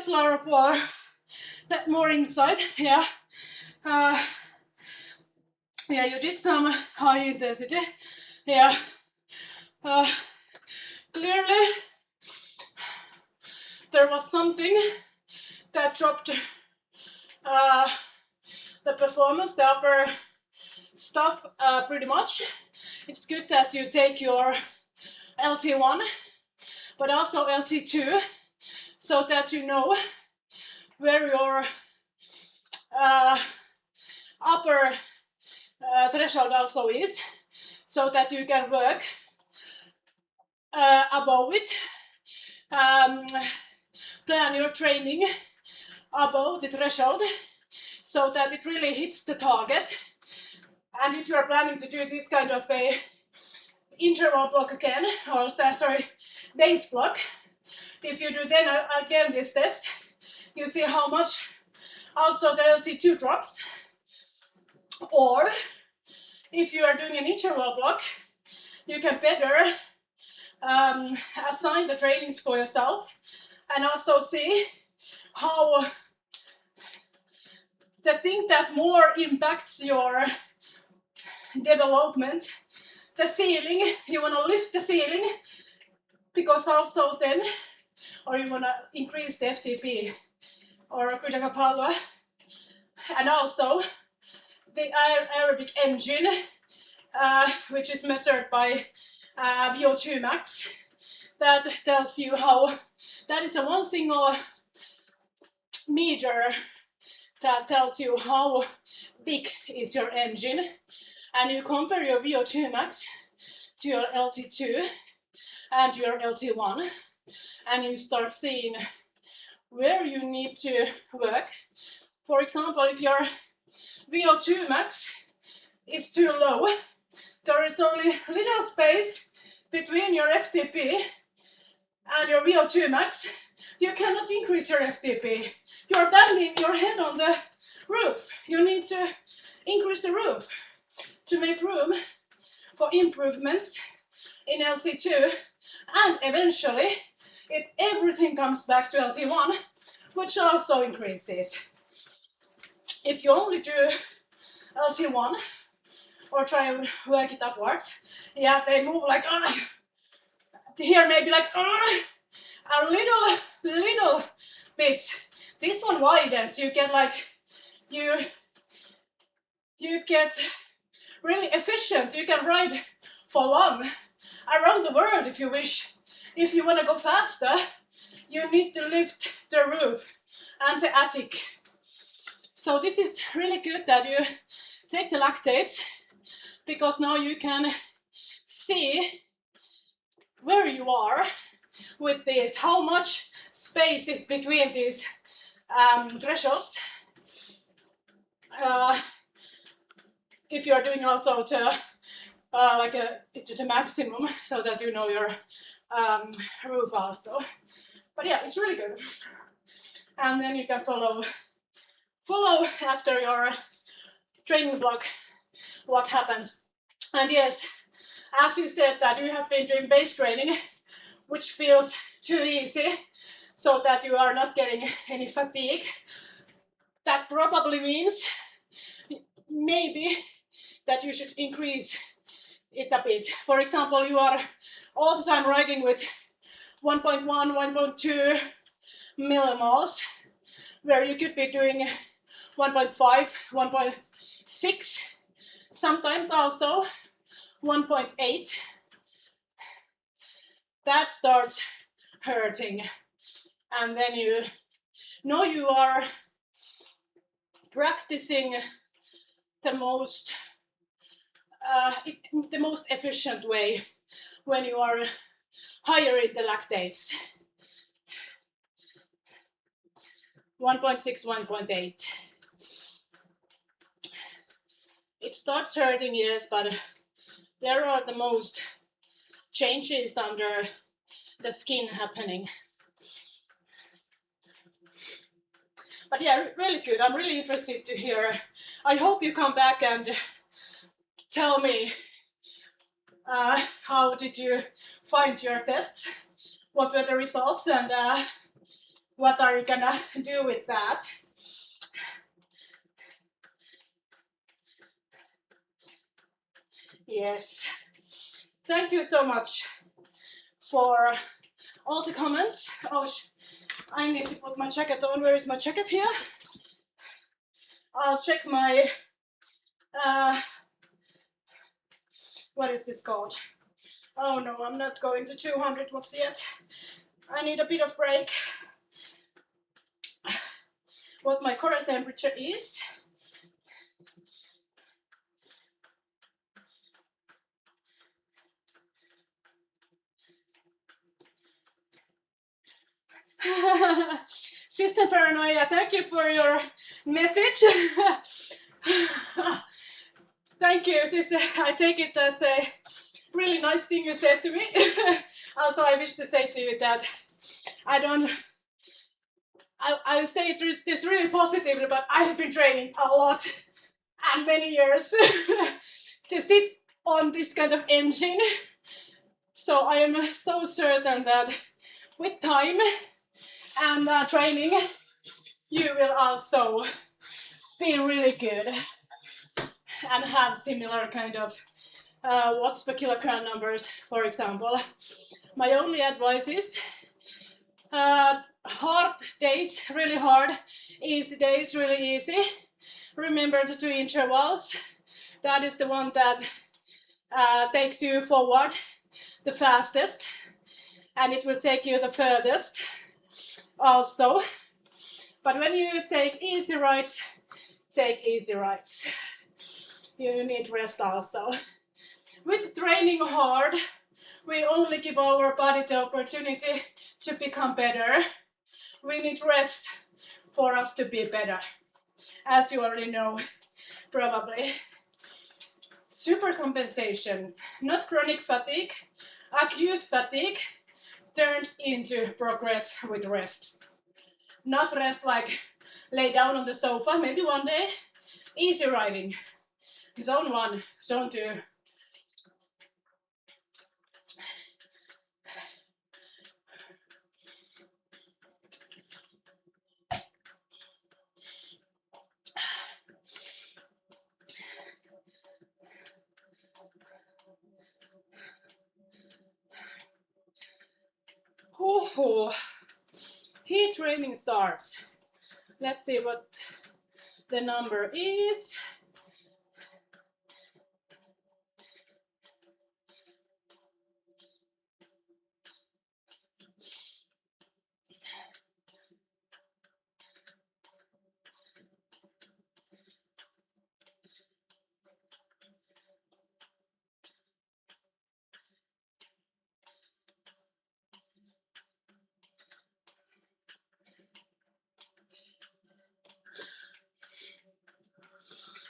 Thanks, Laura, for that more insight. Yeah. Yeah, you did some high intensity. Yeah. Clearly, there was something that dropped the performance, the upper stuff pretty much. It's good that you take your LT1, but also LT2, so that you know where your upper threshold also is, so that you can work above it. Plan your training above the threshold so that it really hits the target. And if you are planning to do this kind of a interval block again, or sorry, base block, if you do then again this test, you see how much also the LT2 drops. Or if you are doing an interval block, you can better assign the trainings for yourself and also see how the thing that more impacts your development, the ceiling, you want to lift the ceiling, because also then, or you want to increase the FTP or critical power, and also the aerobic engine, which is measured by VO2 max, that tells you how, that is the one single meter that tells you how big is your engine, and you compare your VO2 max to your LT2 and your LT1, and you start seeing where you need to work. For example, if your VO2 max is too low, there is only little space between your FTP and your VO2 max. You cannot increase your FTP. You're banging your head on the roof. You need to increase the roof to make room for improvements in LT2, and eventually everything comes back to LT1, which also increases. If you only do LT1 or try and work it upwards, yeah, they move like here maybe like a little bit. This one widens. You get like you get really efficient. You can ride for long around the world if you wish. If you want to go faster, you need to lift the roof and the attic. So this is really good that you take the lactates, because now you can see where you are with this, how much space is between these thresholds. If you are doing also to the maximum, so that you know your roof also. But yeah, it's really good. And then you can follow after your training block what happens. And yes, as you said that you have been doing base training, which feels too easy, so that you are not getting any fatigue. That probably means maybe that you should increase it a bit. For example, you are all the time riding with 1.1, 1.2 millimoles, where you could be doing 1.5, 1.6, sometimes also 1.8. That starts hurting, and then you know you are practicing the most efficient way when you are higher in the lactates. 1.6, 1.8. It starts hurting, yes, but there are the most changes under the skin happening. But yeah, really good. I'm really interested to hear. I hope you come back and tell me how did you find your tests, what were the results, and what are you gonna do with that? Yes. Thank you so much for all the comments. Oh, I need to put my jacket on. Where is my jacket here? I'll check my, what is this called? Oh no, I'm not going to 200 watts yet. I need a bit of break. What my core temperature is. System Paranoia, thank you for your message. Thank you. I take it as a really nice thing you said to me. Also, I wish to say to you that I say this really positively, but I have been training a lot and many years to sit on this kind of engine. So I am so certain that with time and training, you will also be really good and have similar kind of watts per kilogram numbers, for example. My only advice is hard days, really hard, easy days, really easy. Remember the 2 intervals. That is the one that takes you forward the fastest, and it will take you the furthest also. But when you take easy rides, take easy rides. You need rest also. With training hard, we only give our body the opportunity to become better. We need rest for us to be better, as you already know, probably. Supercompensation, not chronic fatigue, acute fatigue turned into progress with rest. Not rest like lay down on the sofa, maybe one day. Easy riding. Zone 1, zone 2. Heat training starts. Let's see what the number is.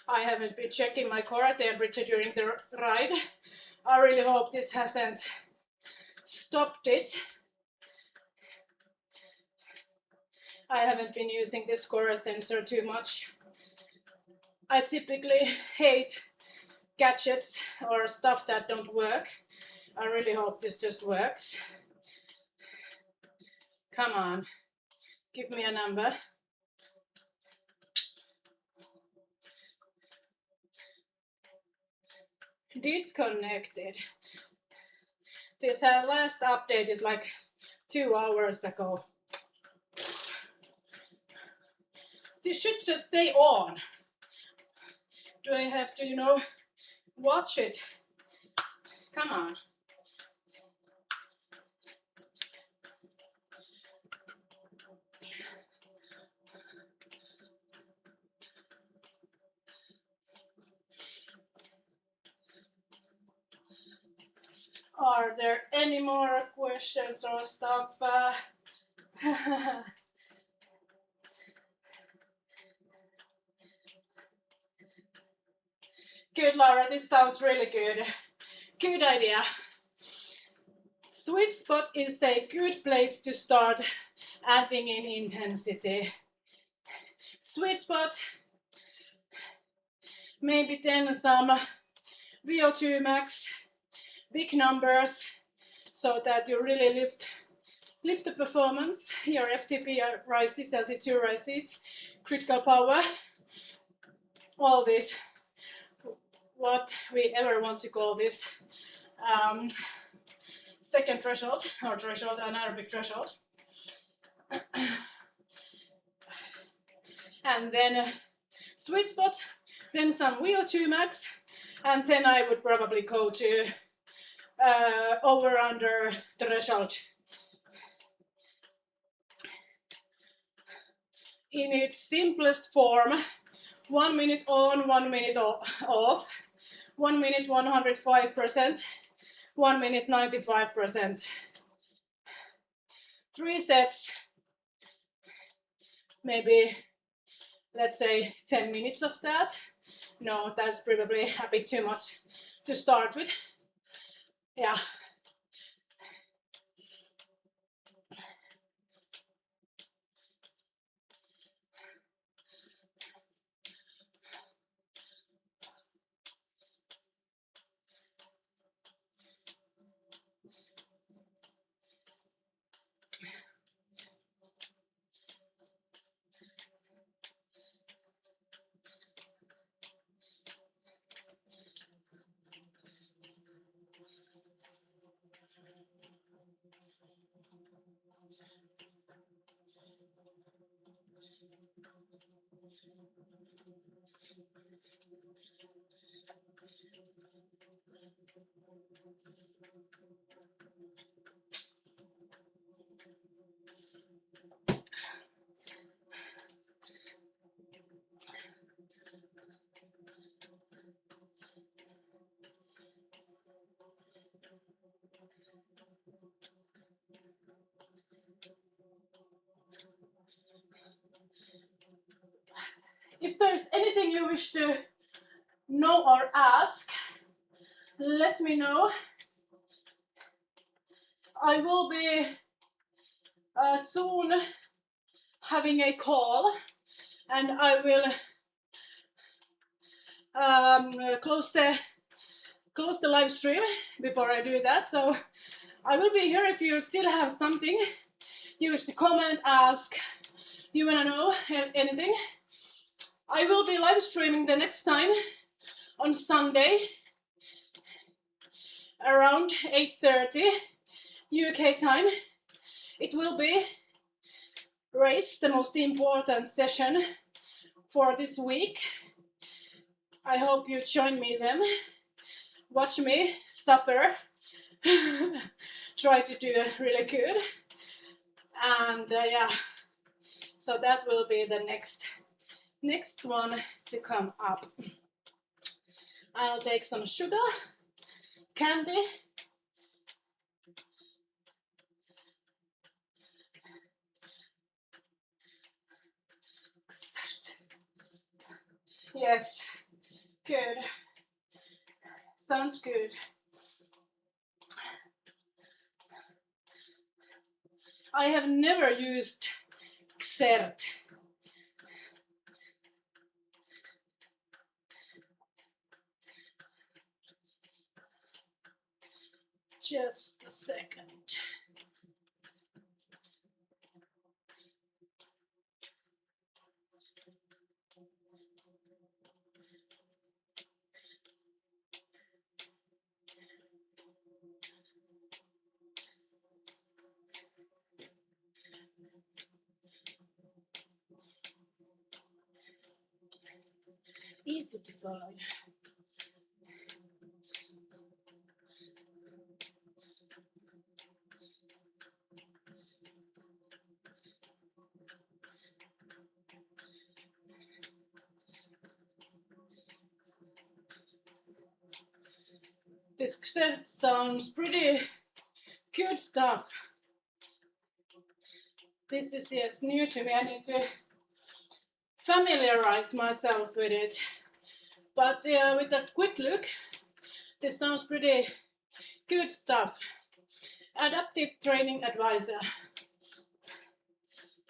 I haven't been checking my core temperature during the ride. I really hope this hasn't stopped it. I haven't been using this core sensor too much. I typically hate gadgets or stuff that don't work. I really hope this just works. Come on, give me a number. Disconnected. This last update is like 2 hours ago. This should just stay on. Do I have to, watch it? Come on. Are there any more questions or stuff? Good, Laura, this sounds really good. Good idea. Sweet spot is a good place to start adding in intensity. Sweet spot, maybe then some VO2 max, big numbers, so that you really lift lift the performance, your FTP rises, altitude rises, critical power, all this, what we ever want to call this, second threshold, or threshold, anaerobic threshold. And then sweet spot, then some VO2 max, and then I would probably go to over under threshold. In its simplest form, 1 minute on, 1 minute off, 1 minute 105%, 1 minute 95%. 3 sets, maybe, let's say 10 minutes of that. No, that's probably a bit too much to start with. Yeah. If there's anything you wish to know or ask, let me know. I will be soon having a call, and I will close the live stream before I do that. So I will be here if you still have something you wish to comment, ask, you wanna know anything. I will be live streaming the next time on Sunday around 8:30 UK time. It will be race, the most important session for this week. I hope you join me then. Watch me suffer. Try to do really good. And yeah, so that will be the next one to come up. I'll take some sugar, candy. Yes, good. Sounds good. I have never used Xert. Just a second. Easy to follow. This sounds pretty good stuff. This is yes new to me. I need to familiarize myself with it. But with a quick look, this sounds pretty good stuff. Adaptive training advisor.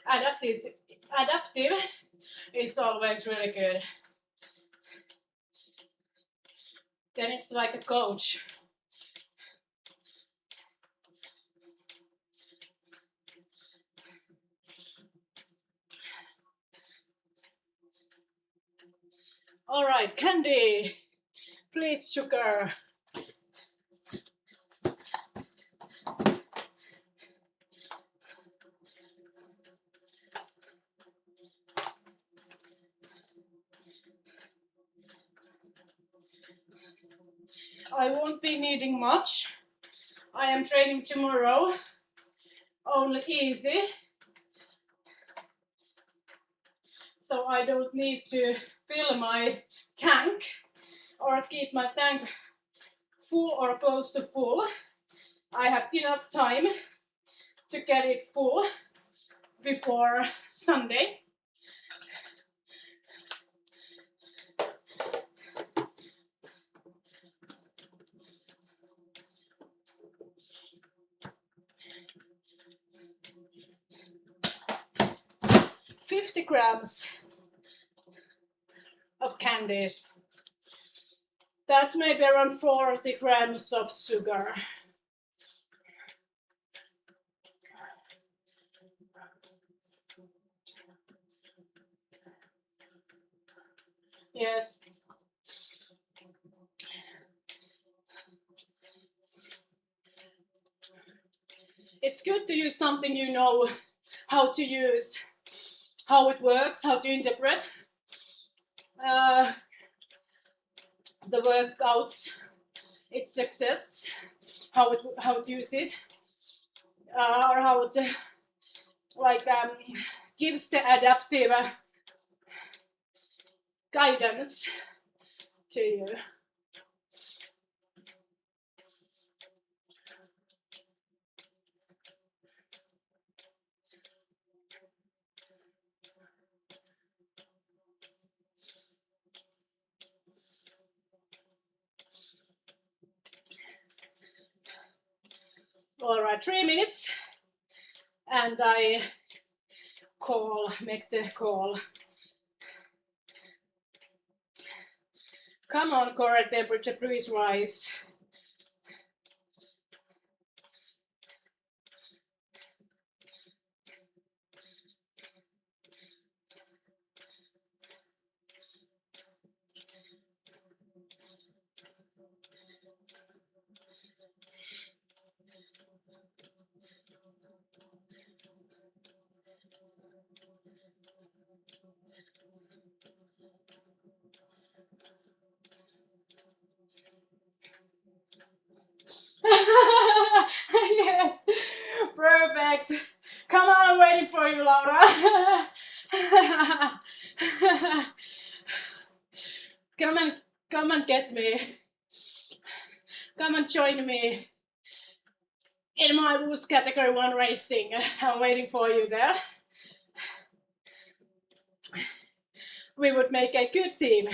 Adaptive is always really good. Then it's like a coach. All right, candy. Please, sugar. I won't be needing much. I am training tomorrow. Only easy. So I don't need to fill my tank or keep my tank full or close to full. I have enough time to get it full before Sunday. $50 of candies. That's maybe around 40 grams of sugar. Yes. It's good to use something you know how to use, how it works, how to interpret the workouts, its success, how to use it, or how it gives the adaptive guidance to you. All right, 3 minutes, and I make the call. Come on, core temperature, please rise. Yes, perfect. Come on, I'm waiting for you, Laura. Come and get me. Come and join me in my MyWhoosh category 1 racing. I'm waiting for you there. We would make a good team.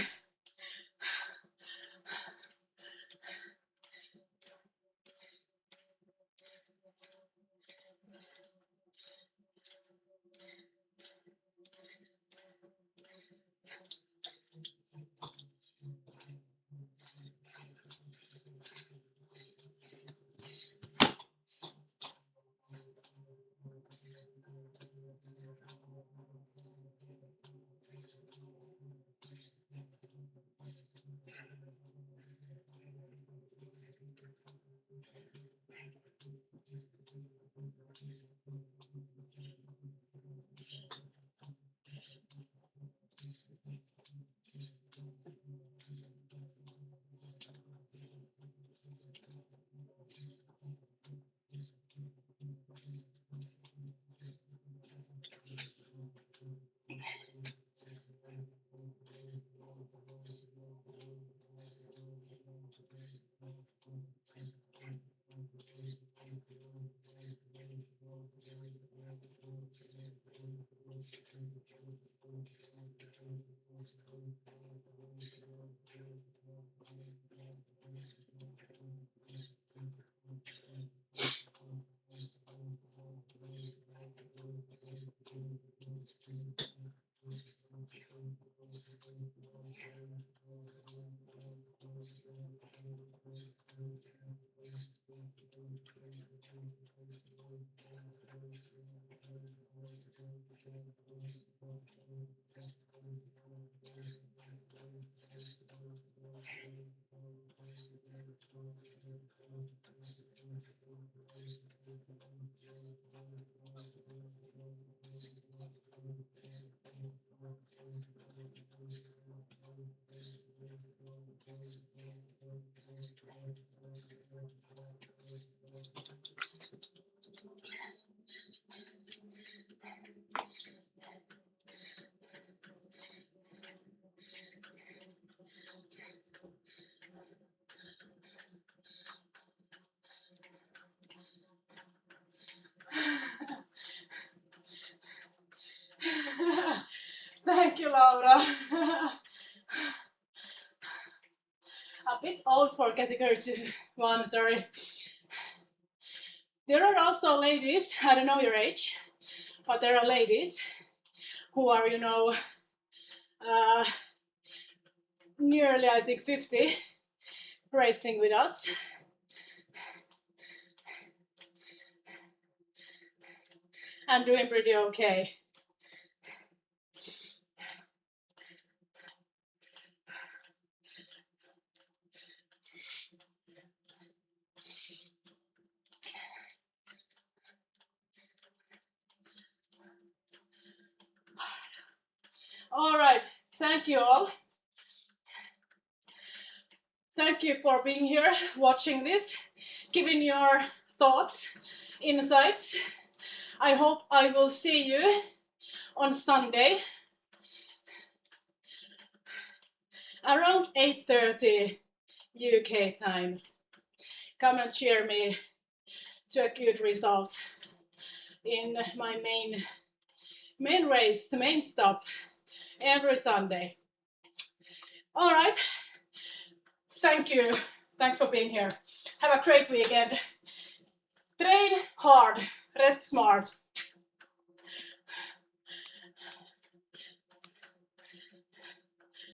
Thank you, Laura. A bit old for category 1, sorry. There are also ladies, I don't know your age, but there are ladies who are, you know, nearly, I think, 50, racing with us. And doing pretty okay. All right, thank you all. Thank you for being here, watching this, giving your thoughts, insights. I hope I will see you on Sunday around 8:30 UK time. Come and cheer me to a good result in my main race, the main stop every Sunday. All right. Thank you. Thanks for being here. Have a great weekend. Train hard, rest smart.